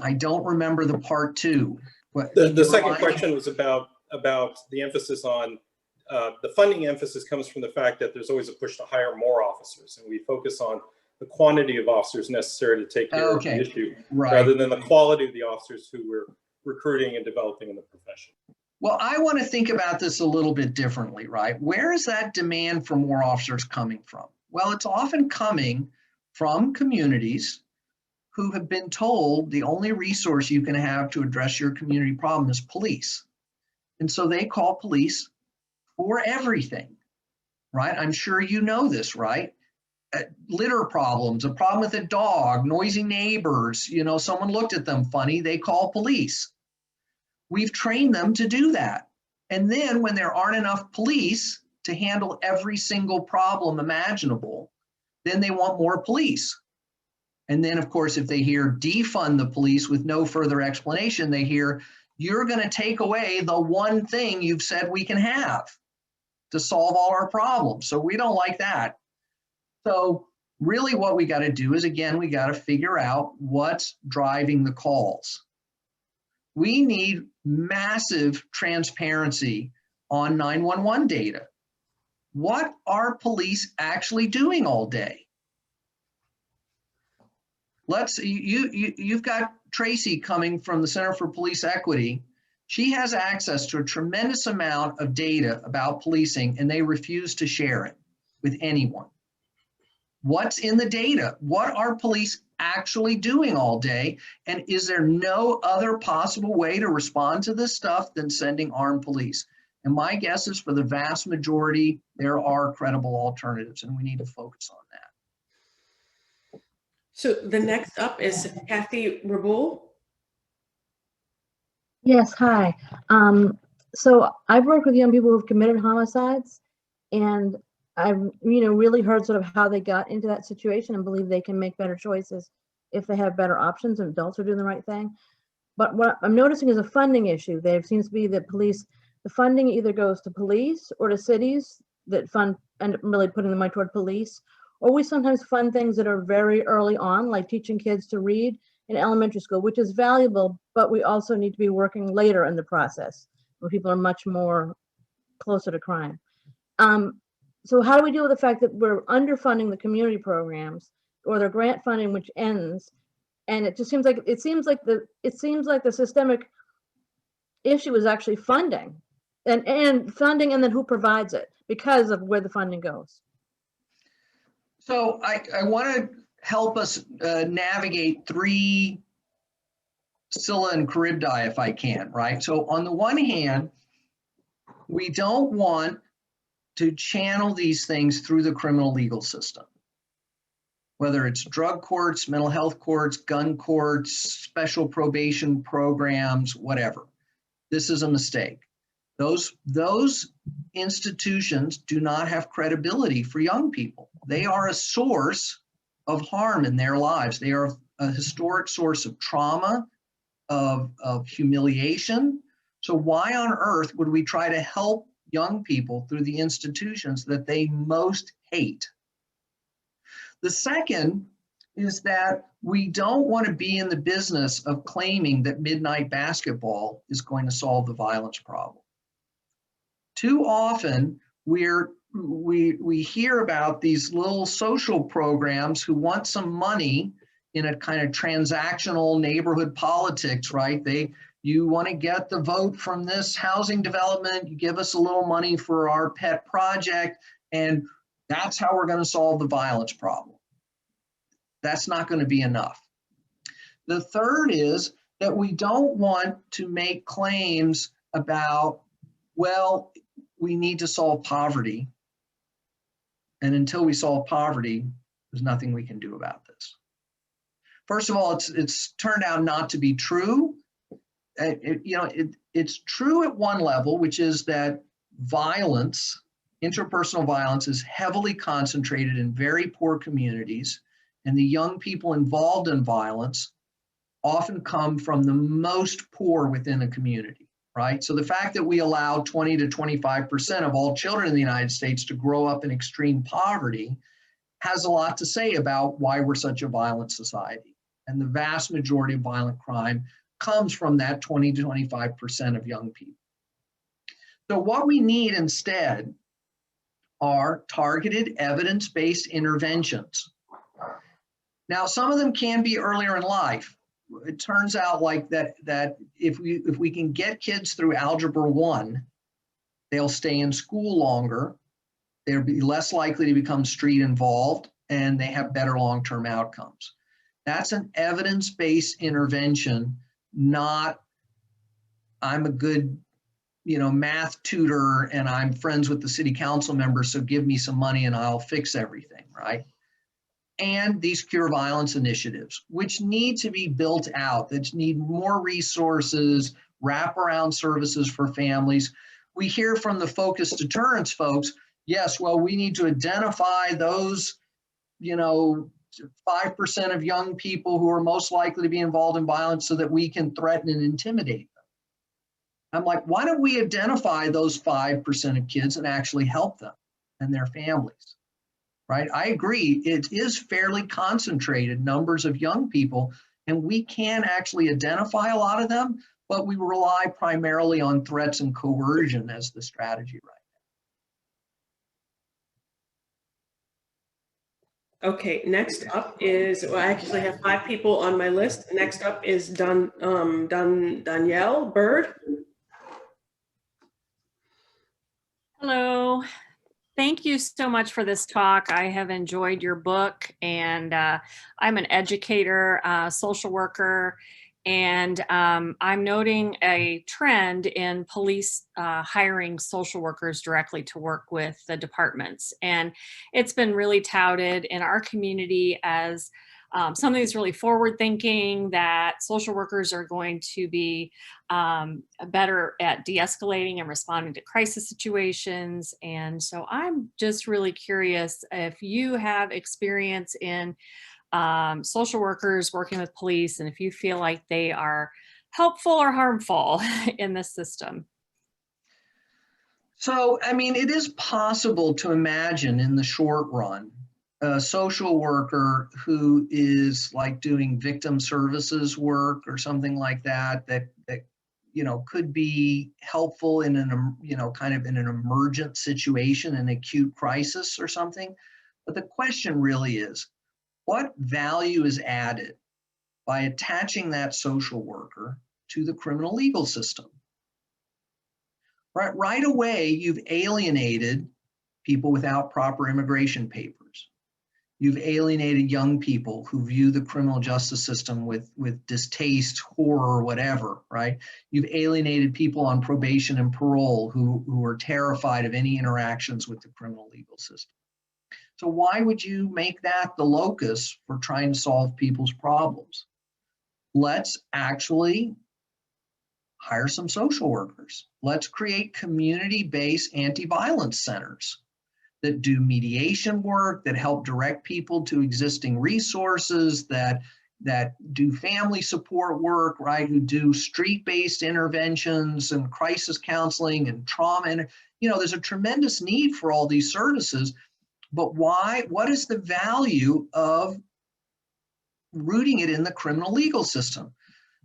I don't remember the part two. The second question was about the emphasis on the funding emphasis comes from the fact that there's always a push to hire more officers, and we focus on the quantity of officers necessary to take care of the issue, rather than the quality of the officers who we're recruiting and developing in the profession. Well, I want to think about this a little bit differently, right? Where is that demand for more officers coming from? Well, it's often coming from communities who have been told the only resource you can have to address your community problem is police. And so they call police for everything, right? I'm sure you know this, right? Litter problems, a problem with a dog, noisy neighbors, someone looked at them funny, they call police. We've trained them to do that. And then when there aren't enough police to handle every single problem imaginable, then they want more police. And then, of course, if they hear defund the police with no further explanation, they hear, you're going to take away the one thing you've said we can have to solve all our problems. So we don't like that. So really what we got to do is, again, we got to figure out what's driving the calls. We need massive transparency on 911 data. What are police actually doing all day? You've got Tracy coming from the Center for Police Equity. She has access to a tremendous amount of data about policing, and they refuse to share it with anyone. What's in the data? What are police actually doing all day? And is there no other possible way to respond to this stuff than sending armed police? And my guess is for the vast majority, there are credible alternatives, and we need to focus on that. So the next up is Kathy Rabul. Yes, hi. So I've worked with young people who've committed homicides, and I've really heard sort of how they got into that situation and believe they can make better choices if they have better options and adults are doing the right thing. But what I'm noticing is a funding issue. There seems to be that the funding either goes to police or to cities that end up really putting the money toward police, or we sometimes fund things that are very early on, like teaching kids to read in elementary school, which is valuable, but we also need to be working later in the process where people are much more closer to crime. So how do we deal with the fact that we're underfunding the community programs or their grant funding, which ends? And it just seems like the systemic issue is actually funding and funding, and then who provides it because of where the funding goes. So I want to help us navigate three Scylla and Charybdis if I can, right? So on the one hand, we don't want to channel these things through the criminal legal system. whether it's drug courts, mental health courts, gun courts, special probation programs, whatever. This is a mistake. Those institutions do not have credibility for young people. They are a source of harm in their lives. They are a historic source of trauma, of humiliation. So why on earth would we try to help young people through the institutions that they most hate? The second is that we don't want to be in the business of claiming that midnight basketball is going to solve the violence problem. Too often, we hear about these little social programs who want some money in a kind of transactional neighborhood politics, right? You want to get the vote from this housing development, you give us a little money for our pet project, and that's how we're going to solve the violence problem. That's not going to be enough. The third is that we don't want to make claims about, well, we need to solve poverty. And until we solve poverty, there's nothing we can do about this. First of all, it's turned out not to be true. It's true at one level, which is that violence, interpersonal violence, is heavily concentrated in very poor communities, and the young people involved in violence often come from the most poor within a community, right? So the fact that we allow 20 to 25% of all children in the United States to grow up in extreme poverty has a lot to say about why we're such a violent society. And the vast majority of violent crime comes from that 20 to 25% of young people. So what we need instead are targeted evidence-based interventions. Now, some of them can be earlier in life. It turns out like that if we can get kids through Algebra 1, they'll stay in school longer, they'll be less likely to become street involved, and they have better long-term outcomes. That's an evidence-based intervention, not I'm a good math tutor and I'm friends with the city council members, so give me some money and I'll fix everything, right? And these cure violence initiatives, which need to be built out, that need more resources, wraparound services for families. We hear from the focused deterrence folks, yes, well, we need to identify those, 5% of young people who are most likely to be involved in violence so that we can threaten and intimidate them. I'm like, why don't we identify those 5% of kids and actually help them and their families? Right? I agree, it is fairly concentrated numbers of young people, and we can actually identify a lot of them, but we rely primarily on threats and coercion as the strategy right now. Okay, next up is, well, I actually have 5 people on my list. Next up is Danielle Bird. Hello. Thank you so much for this talk. I have enjoyed your book, and I'm an educator, social worker, and I'm noting a trend in police hiring social workers directly to work with the departments. And it's been really touted in our community as something that's really forward thinking, that social workers are going to be better at de-escalating and responding to crisis situations. And so I'm just really curious if you have experience in social workers working with police, and if you feel like they are helpful or harmful in this system. So, I mean, it is possible to imagine in the short run a social worker who is like doing victim services work or something like that could be helpful in kind of in an emergent situation, an acute crisis or something. But the question really is, what value is added by attaching that social worker to the criminal legal system? Right away, you've alienated people without proper immigration papers. You've alienated young people who view the criminal justice system with distaste, horror, whatever, right? You've alienated people on probation and parole who are terrified of any interactions with the criminal legal system. So why would you make that the locus for trying to solve people's problems? Let's actually hire some social workers. Let's create community-based anti-violence centers that do mediation work, that help direct people to existing resources, that do family support work, right? Who do street-based interventions and crisis counseling and trauma. And, there's a tremendous need for all these services. But why? What is the value of rooting it in the criminal legal system?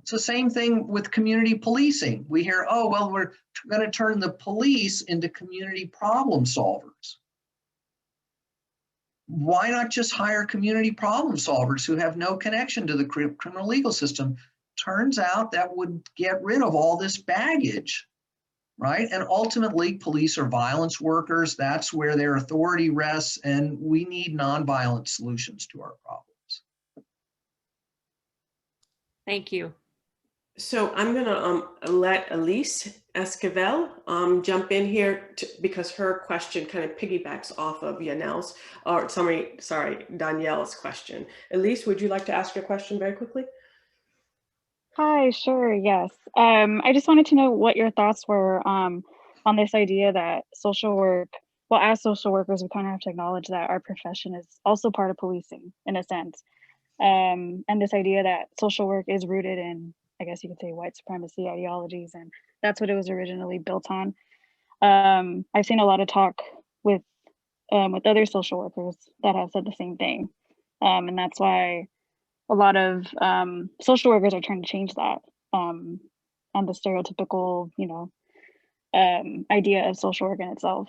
It's the same thing with community policing. We hear, oh, well, we're going to turn the police into community problem solvers. Why not just hire community problem solvers who have no connection to the criminal legal system? Turns out that would get rid of all this baggage, right? And ultimately, police are violence workers. That's where their authority rests, and we need nonviolent solutions to our problems. Thank you. So I'm going to let Elise Esquivel jump in here because her question kind of piggybacks off of Danielle's question. Elise, would you like to ask your question very quickly? Hi, sure, yes. I just wanted to know what your thoughts were on this idea that social work, well, as social workers, we kind of have to acknowledge that our profession is also part of policing in a sense. And this idea that social work is rooted in, I guess you could say, white supremacy ideologies, and that's what it was originally built on. I've seen a lot of talk with other social workers that have said the same thing, and that's why a lot of social workers are trying to change that and the stereotypical, idea of social work in itself.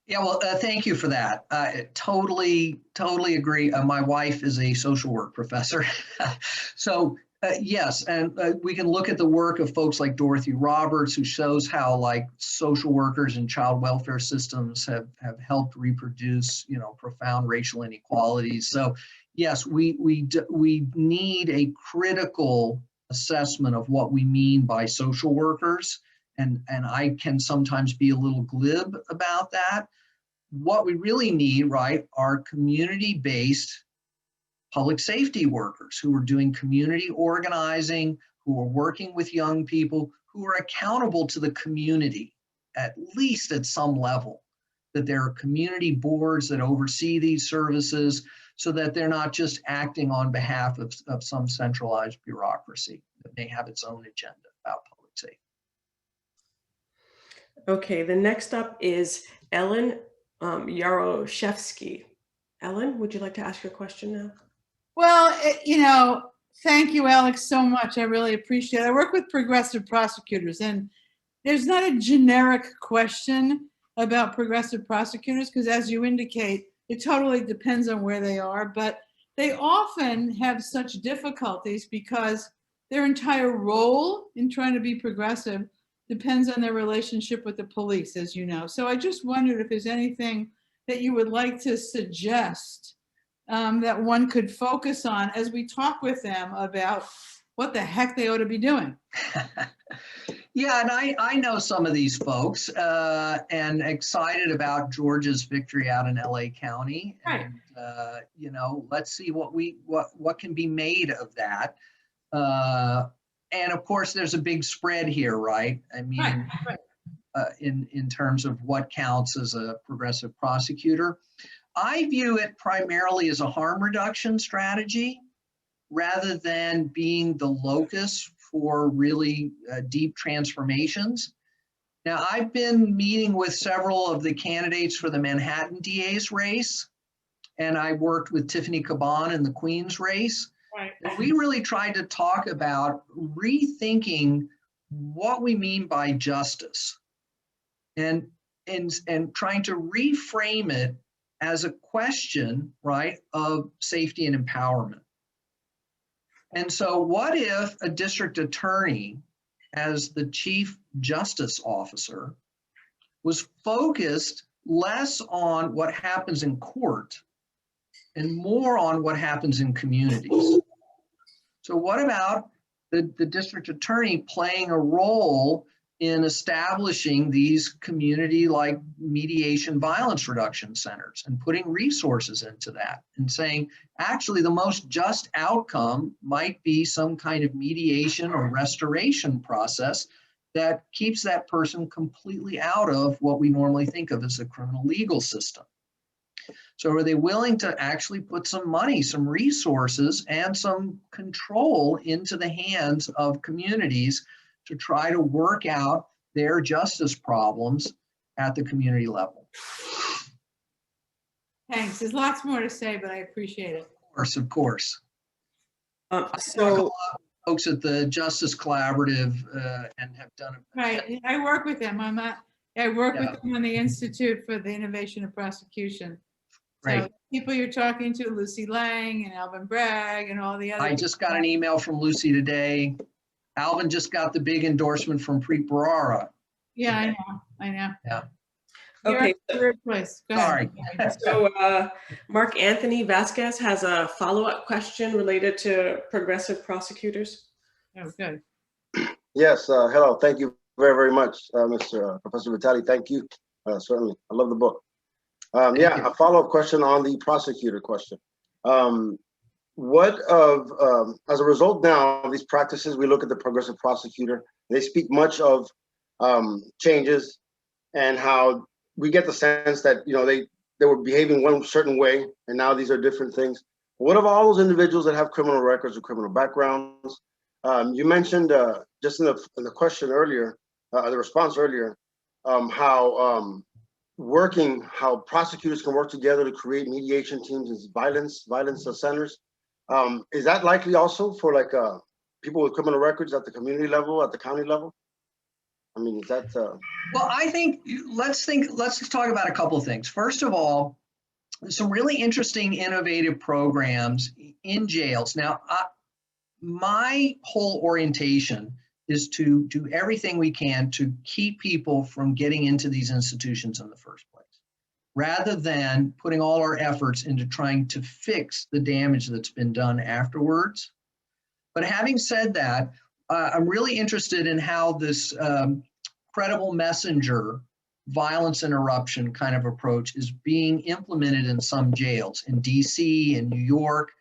Yeah, well, thank you for that. Totally agree. My wife is a social work professor. So yes, and we can look at the work of folks like Dorothy Roberts, who shows how like social workers and child welfare systems have helped reproduce, profound racial inequalities. So yes, we need a critical assessment of what we mean by social workers. And I can sometimes be a little glib about that. What we really need, right, are community-based public safety workers who are doing community organizing, who are working with young people, who are accountable to the community, at least at some level, that there are community boards that oversee these services so that they're not just acting on behalf of some centralized bureaucracy that may have its own agenda about public safety. Okay, the next up is Ellen Yaroshevsky. Ellen, would you like to ask your question now? Well, thank you, Alex, so much. I really appreciate it. I work with progressive prosecutors, and there's not a generic question about progressive prosecutors because, as you indicate, it totally depends on where they are, but they often have such difficulties because their entire role in trying to be progressive depends on their relationship with the police, as you know. So I just wondered if there's anything that you would like to suggest that one could focus on as we talk with them about what the heck they ought to be doing. Yeah, and I know some of these folks and excited about Georgia's victory out in LA County. Right. And, let's see what can be made of that. And of course, there's a big spread here, right? I mean, right. In terms of what counts as a progressive prosecutor. I view it primarily as a harm reduction strategy rather than being the locus for really deep transformations. Now, I've been meeting with several of the candidates for the Manhattan DA's race, and I worked with Tiffany Caban in the Queens race. Right. And we really tried to talk about rethinking what we mean by justice and trying to reframe it as a question, right, of safety and empowerment. And so what if a district attorney, as the chief justice officer, was focused less on what happens in court and more on what happens in communities? So what about the district attorney playing a role in establishing these community-like mediation violence reduction centers and putting resources into that and saying, actually, the most just outcome might be some kind of mediation or restoration process that keeps that person completely out of what we normally think of as the criminal legal system. So are they willing to actually put some money, some resources, and some control into the hands of communities to try to work out their justice problems at the community level? Thanks. There's lots more to say, but I appreciate it. Of course. So Folks at the Justice Collaborative and have done it. Right. I work with them. I work Yeah. with them on the Institute for the Innovation of Prosecution. So Right. people you're talking to, Lucy Lang and Alvin Bragg and all the other. I just got an email from Lucy today. Alvin just got the big endorsement from Preet Bharara. Yeah, today. I know. Yeah. You're Okay. at the third place. Go ahead. Sorry. Mark Anthony Vasquez has a follow-up question related to progressive prosecutors. Oh, good. Yes, hello. Thank you very, very much, Mr. Professor Vitale. Thank you. Certainly. I love the book. Yeah, a follow-up question on the prosecutor question. What of, as a result now of these practices, we look at the progressive prosecutor, they speak much of changes and how we get the sense that, you know, they were behaving one certain way and now these are different things. What of all those individuals that have criminal records or criminal backgrounds? You mentioned just in the question earlier, the response earlier, how prosecutors can work together to create mediation teams and violence centers. Is that likely also for like people with criminal records at the community level, at the county level? I mean, is that? Well, I think let's talk about a couple of things. First of all, some really interesting, innovative programs in jails. Now, my whole orientation is to do everything we can to keep people from getting into these institutions in the first place, rather than putting all our efforts into trying to fix the damage that's been done afterwards. But having said that, I'm really interested in how this credible messenger violence interruption kind of approach is being implemented in some jails in DC and New York,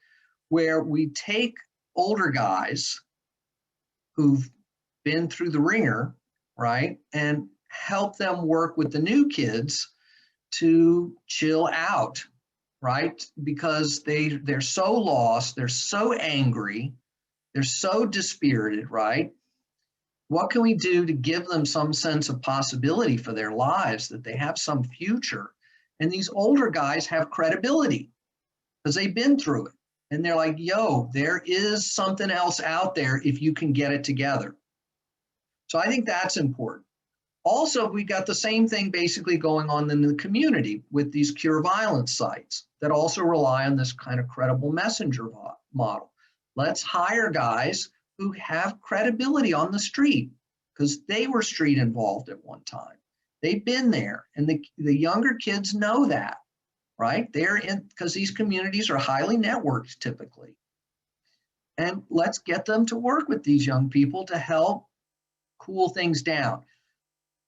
where we take older guys who've been through the ringer, right, and help them work with the new kids to chill out, right? Because they're so lost, they're so angry, they're so dispirited, right? What can we do to give them some sense of possibility for their lives, that they have some future? And these older guys have credibility because they've been through it. And they're like, yo, there is something else out there if you can get it together. So I think that's important. Also, we got the same thing basically going on in the community with these cure violence sites that also rely on this kind of credible messenger model. Let's hire guys who have credibility on the street because they were street involved at one time. They've been there, and the younger kids know that, right? They're in, because these communities are highly networked typically. And let's get them to work with these young people to help cool things down.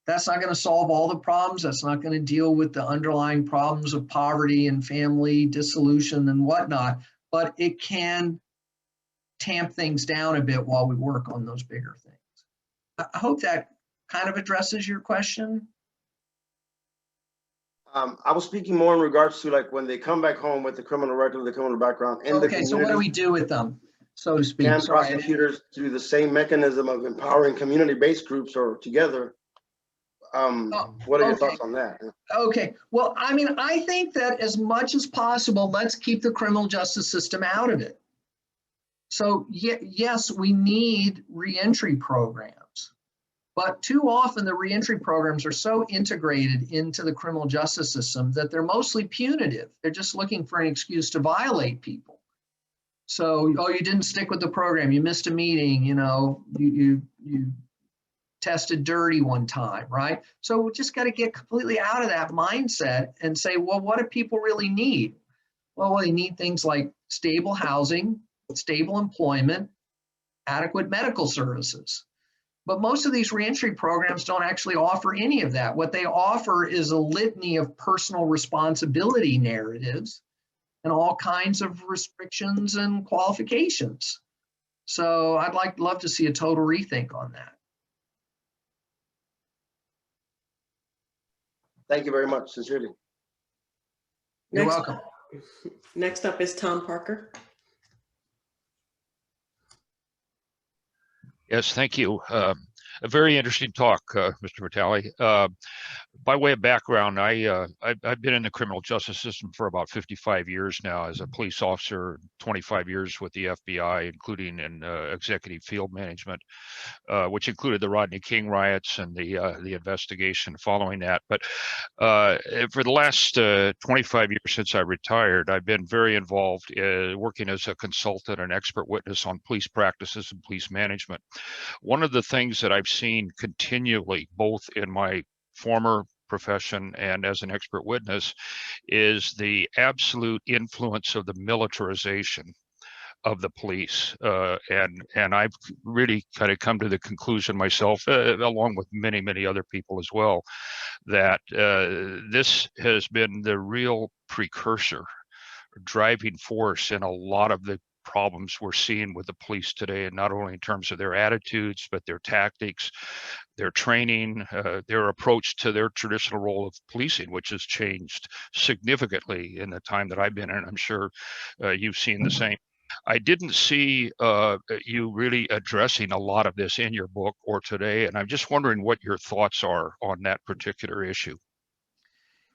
That's not going to solve all the problems. That's not going to deal with the underlying problems of poverty and family dissolution and whatnot, but it can tamp things down a bit while we work on those bigger things. I hope that kind of addresses your question. I was speaking more in regards to like when they come back home with the criminal record, the criminal background, and okay, so what do we do with them, so to speak? Can prosecutors do the same mechanism of empowering community-based groups or together? What are your thoughts on that? Okay, well, I mean, I think that as much as possible, let's keep the criminal justice system out of it. So yes, we need reentry programs, but too often the reentry programs are so integrated into the criminal justice system that they're mostly punitive. They're just looking for an excuse to violate people. So, oh, you didn't stick with the program, you missed a meeting, you know, you tested dirty one time, right? So we just got to get completely out of that mindset and say, well, what do people really need? Well, they need things like stable housing, stable employment, adequate medical services. But most of these reentry programs don't actually offer any of that. What they offer is a litany of personal responsibility narratives and all kinds of restrictions and qualifications. So I'd love to see a total rethink on that. Thank you very much, sincerely. You're welcome. Next up is Tom Parker. Yes, thank you. A very interesting talk, Mr. Vitale. By way of background, I've been in the criminal justice system for about 55 years now as a police officer, 25 years with the FBI, including in executive field management, which included the Rodney King riots and the investigation following that. But for the last 25 years since I retired, I've been very involved working as a consultant and expert witness on police practices and police management. One of the things that I've seen continually, both in my former profession and as an expert witness, is the absolute influence of the militarization of the police. And I've really kind of come to the conclusion myself, along with many, many other people as well, that this has been the real precursor, driving force in a lot of the problems we're seeing with the police today, and not only in terms of their attitudes, but their tactics, their training, their approach to their traditional role of policing, which has changed significantly in the time that I've been in. I'm sure you've seen the same. I didn't see you really addressing a lot of this in your book or today, and I'm just wondering what your thoughts are on that particular issue.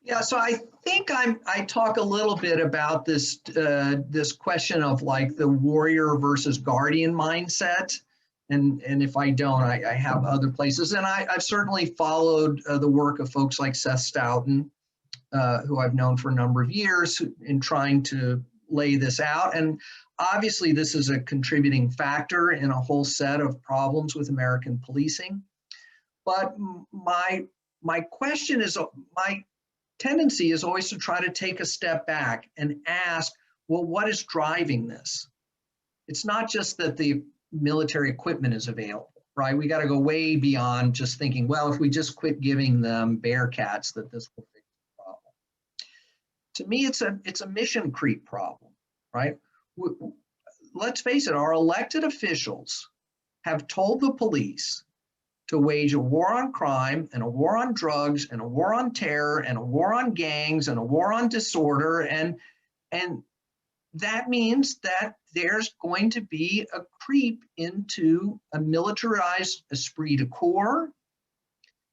Yeah, so I think I talk a little bit about this this question of like the warrior versus guardian mindset, and if I don't, I have other places, and I've certainly followed the work of folks like Seth Stoughton, who I've known for a number of years, in trying to lay this out, and obviously this is a contributing factor in a whole set of problems with American policing. But my question is my tendency is always to try to take a step back and ask, well, what is driving this? It's not just that the military equipment is available, right? We got to go way beyond just thinking, well, if we just quit giving them Bearcats, that this will fix the problem. To me, it's a mission creep problem, right? Let's face it, our elected officials have told the police to wage a war on crime and a war on drugs and a war on terror and a war on gangs and a war on disorder. And that means that there's going to be a creep into a militarized esprit de corps,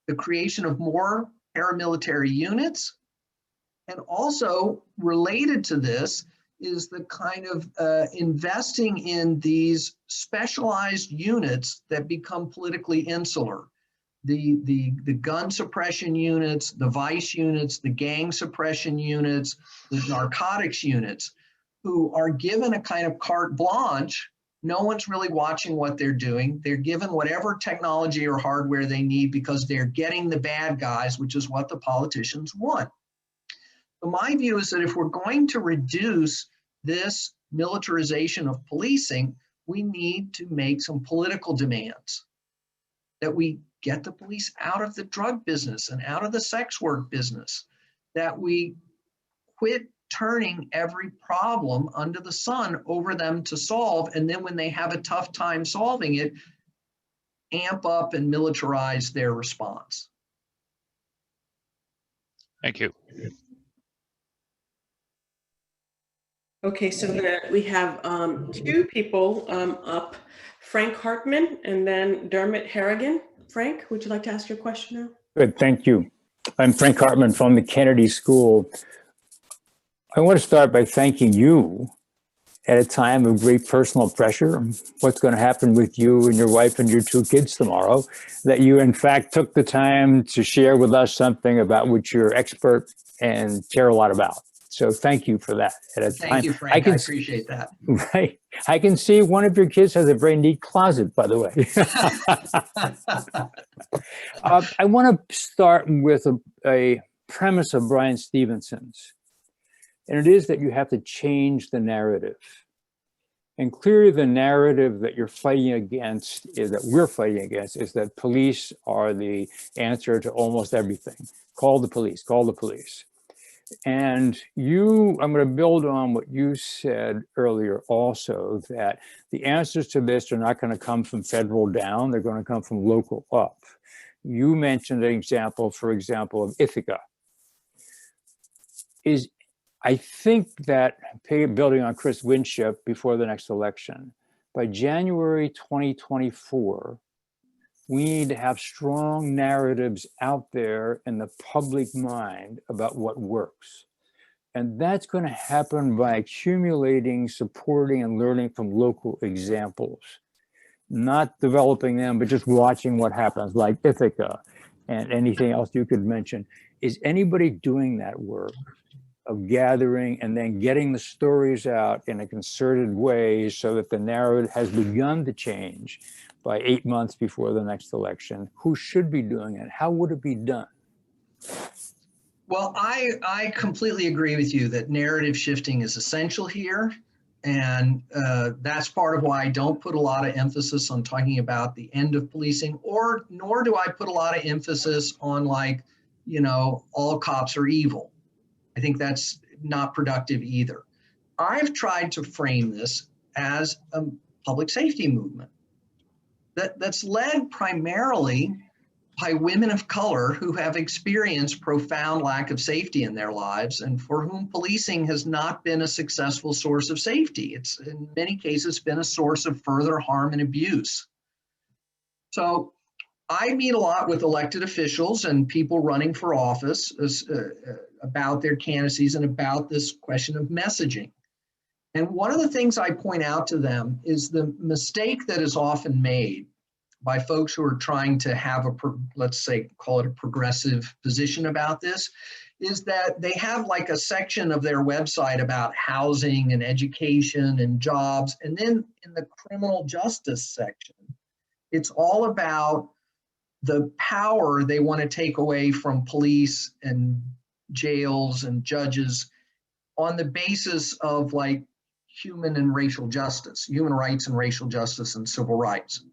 the creation of more paramilitary units, and also related to this is the kind of investing in these specialized units that become politically insular. The gun suppression units, the vice units, the gang suppression units, the narcotics units, who are given a kind of carte blanche. No one's really watching what they're doing. They're given whatever technology or hardware they need because they're getting the bad guys, which is what the politicians want. So my view is that if we're going to reduce this militarization of policing, we need to make some political demands that we get the police out of the drug business and out of the sex work business, that we quit turning every problem under the sun over them to solve, and then when they have a tough time solving it, amp up and militarize their response. Thank you. Okay, so we have two people up, Frank Hartman and then Dermot Harrigan. Frank, would you like to ask your question now? Good, thank you. I'm Frank Hartman from the Kennedy School. I want to start by thanking you at a time of great personal pressure, what's going to happen with you and your wife and your two kids tomorrow, that you in fact took the time to share with us something about which you're expert and care a lot about. So thank you for that. Thank you, Frank. I appreciate that. Right. I can see one of your kids has a very neat closet, by the way. I want to start with a premise of Brian Stevenson's. And it is that you have to change the narrative. And clearly the narrative that you're fighting against is that we're fighting against is that police are the answer to almost everything. Call the police, call the police. And I'm going to build on what you said earlier also, that the answers to this are not going to come from federal down, they're going to come from local up. You mentioned an example, for example, of Ithaca. I think that, building on Chris Winship before the next election, by January 2024, we need to have strong narratives out there in the public mind about what works. And that's going to happen by accumulating, supporting, and learning from local examples. Not developing them, but just watching what happens, like Ithaca and anything else you could mention. Is anybody doing that work of gathering and then getting the stories out in a concerted way so that the narrative has begun to change by 8 months before the next election? Who should be doing it? How would it be done? Well, I completely agree with you that narrative shifting is essential here. And that's part of why I don't put a lot of emphasis on talking about the end of policing, nor do I put a lot of emphasis on, like, you know, all cops are evil. I think that's not productive either. I've tried to frame this as a public safety movement that's led primarily by women of color who have experienced profound lack of safety in their lives and for whom policing has not been a successful source of safety. It's in many cases been a source of further harm and abuse. So I meet a lot with elected officials and people running for office about their candidacies and about this question of messaging. And one of the things I point out to them is the mistake that is often made by folks who are trying to have let's say, call it a progressive position about this, is that they have like a section of their website about housing and education and jobs. And then in the criminal justice section, it's all about the power they want to take away from police and jails and judges on the basis of like human and racial justice, human rights and racial justice and civil rights.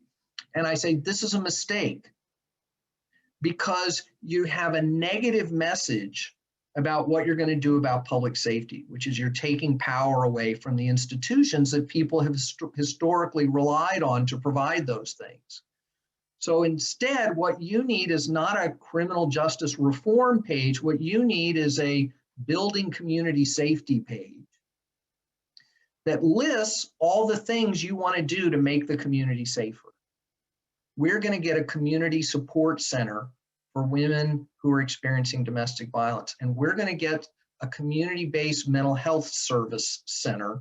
And I say, this is a mistake because you have a negative message about what you're going to do about public safety, which is you're taking power away from the institutions that people have historically relied on to provide those things. So instead, what you need is not a criminal justice reform page. What you need is a building community safety page that lists all the things you want to do to make the community safer. We're going to get a community support center for women who are experiencing domestic violence. And we're going to get a community-based mental health service center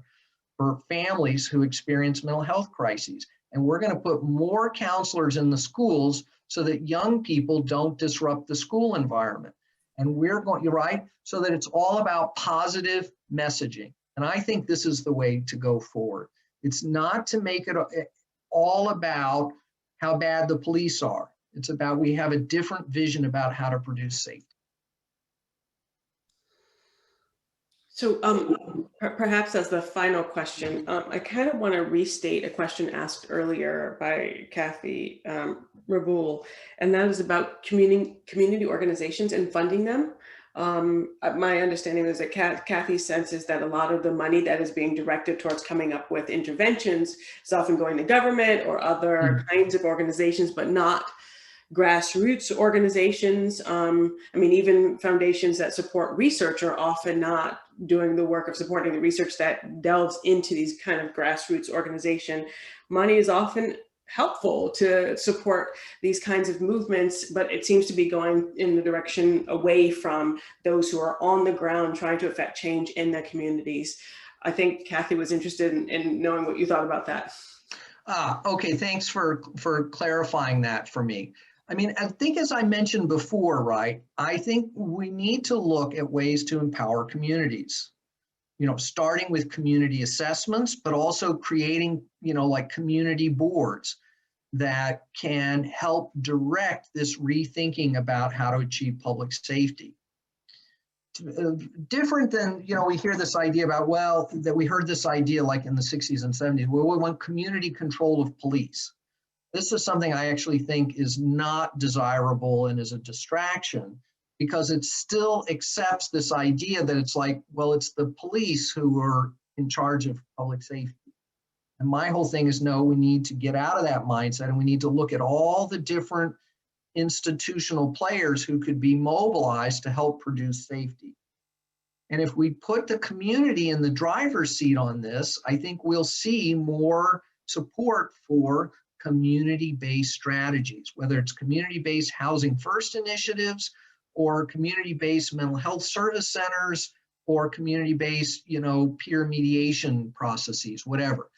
for families who experience mental health crises. And we're going to put more counselors in the schools so that young people don't disrupt the school environment. And we're going, you're right, so that it's all about positive messaging. And I think this is the way to go forward. It's not to make it all about how bad the police are. It's about, we have a different vision about how to produce safety. So perhaps as the final question, I kind of want to restate a question asked earlier by Kathy Raboul, and that is about community organizations and funding them. My understanding is that Kathy's sense is that a lot of the money that is being directed towards coming up with interventions is often going to government or other kinds of organizations, but not grassroots organizations. I mean, even foundations that support research are often not doing the work of supporting the research that delves into these kind of grassroots organization. Money is often helpful to support these kinds of movements, but it seems to be going in the direction away from those who are on the ground trying to affect change in their communities. I think Kathy was interested in knowing what you thought about that. Okay, thanks for clarifying that for me. I mean, I think as I mentioned before, right, I think we need to look at ways to empower communities, you know, starting with community assessments, but also creating, you know, like community boards that can help direct this rethinking about how to achieve public safety. different than, we hear this idea about, well, that we heard this idea like in the 60s and 70s, where we want community control of police. This is something I actually think is not desirable and is a distraction, because it still accepts this idea that it's like, well, it's the police who are in charge of public safety. And my whole thing is, no, we need to get out of that mindset, and we need to look at all the different institutional players who could be mobilized to help produce safety. And if we put the community in the driver's seat on this, I think we'll see more support for community-based strategies, whether it's community-based housing first initiatives or community-based mental health service centers or community-based, peer mediation processes, whatever.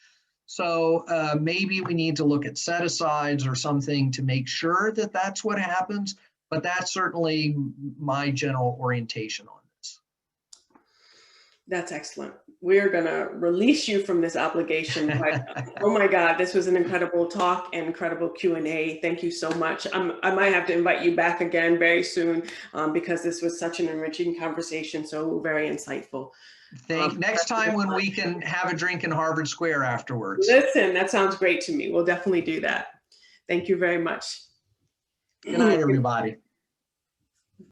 So maybe we need to look at set-asides or something to make sure that that's what happens, but that's certainly my general orientation on this. That's excellent. We're going to release you from this obligation. But, oh my God, this was an incredible talk and incredible Q&A. Thank you so much. I might have to invite you back again very soon because this was such an enriching conversation, so very insightful. Next time when we can have a drink in Harvard Square afterwards. Listen, that sounds great to me. We'll definitely do that. Thank you very much. Good night, everybody.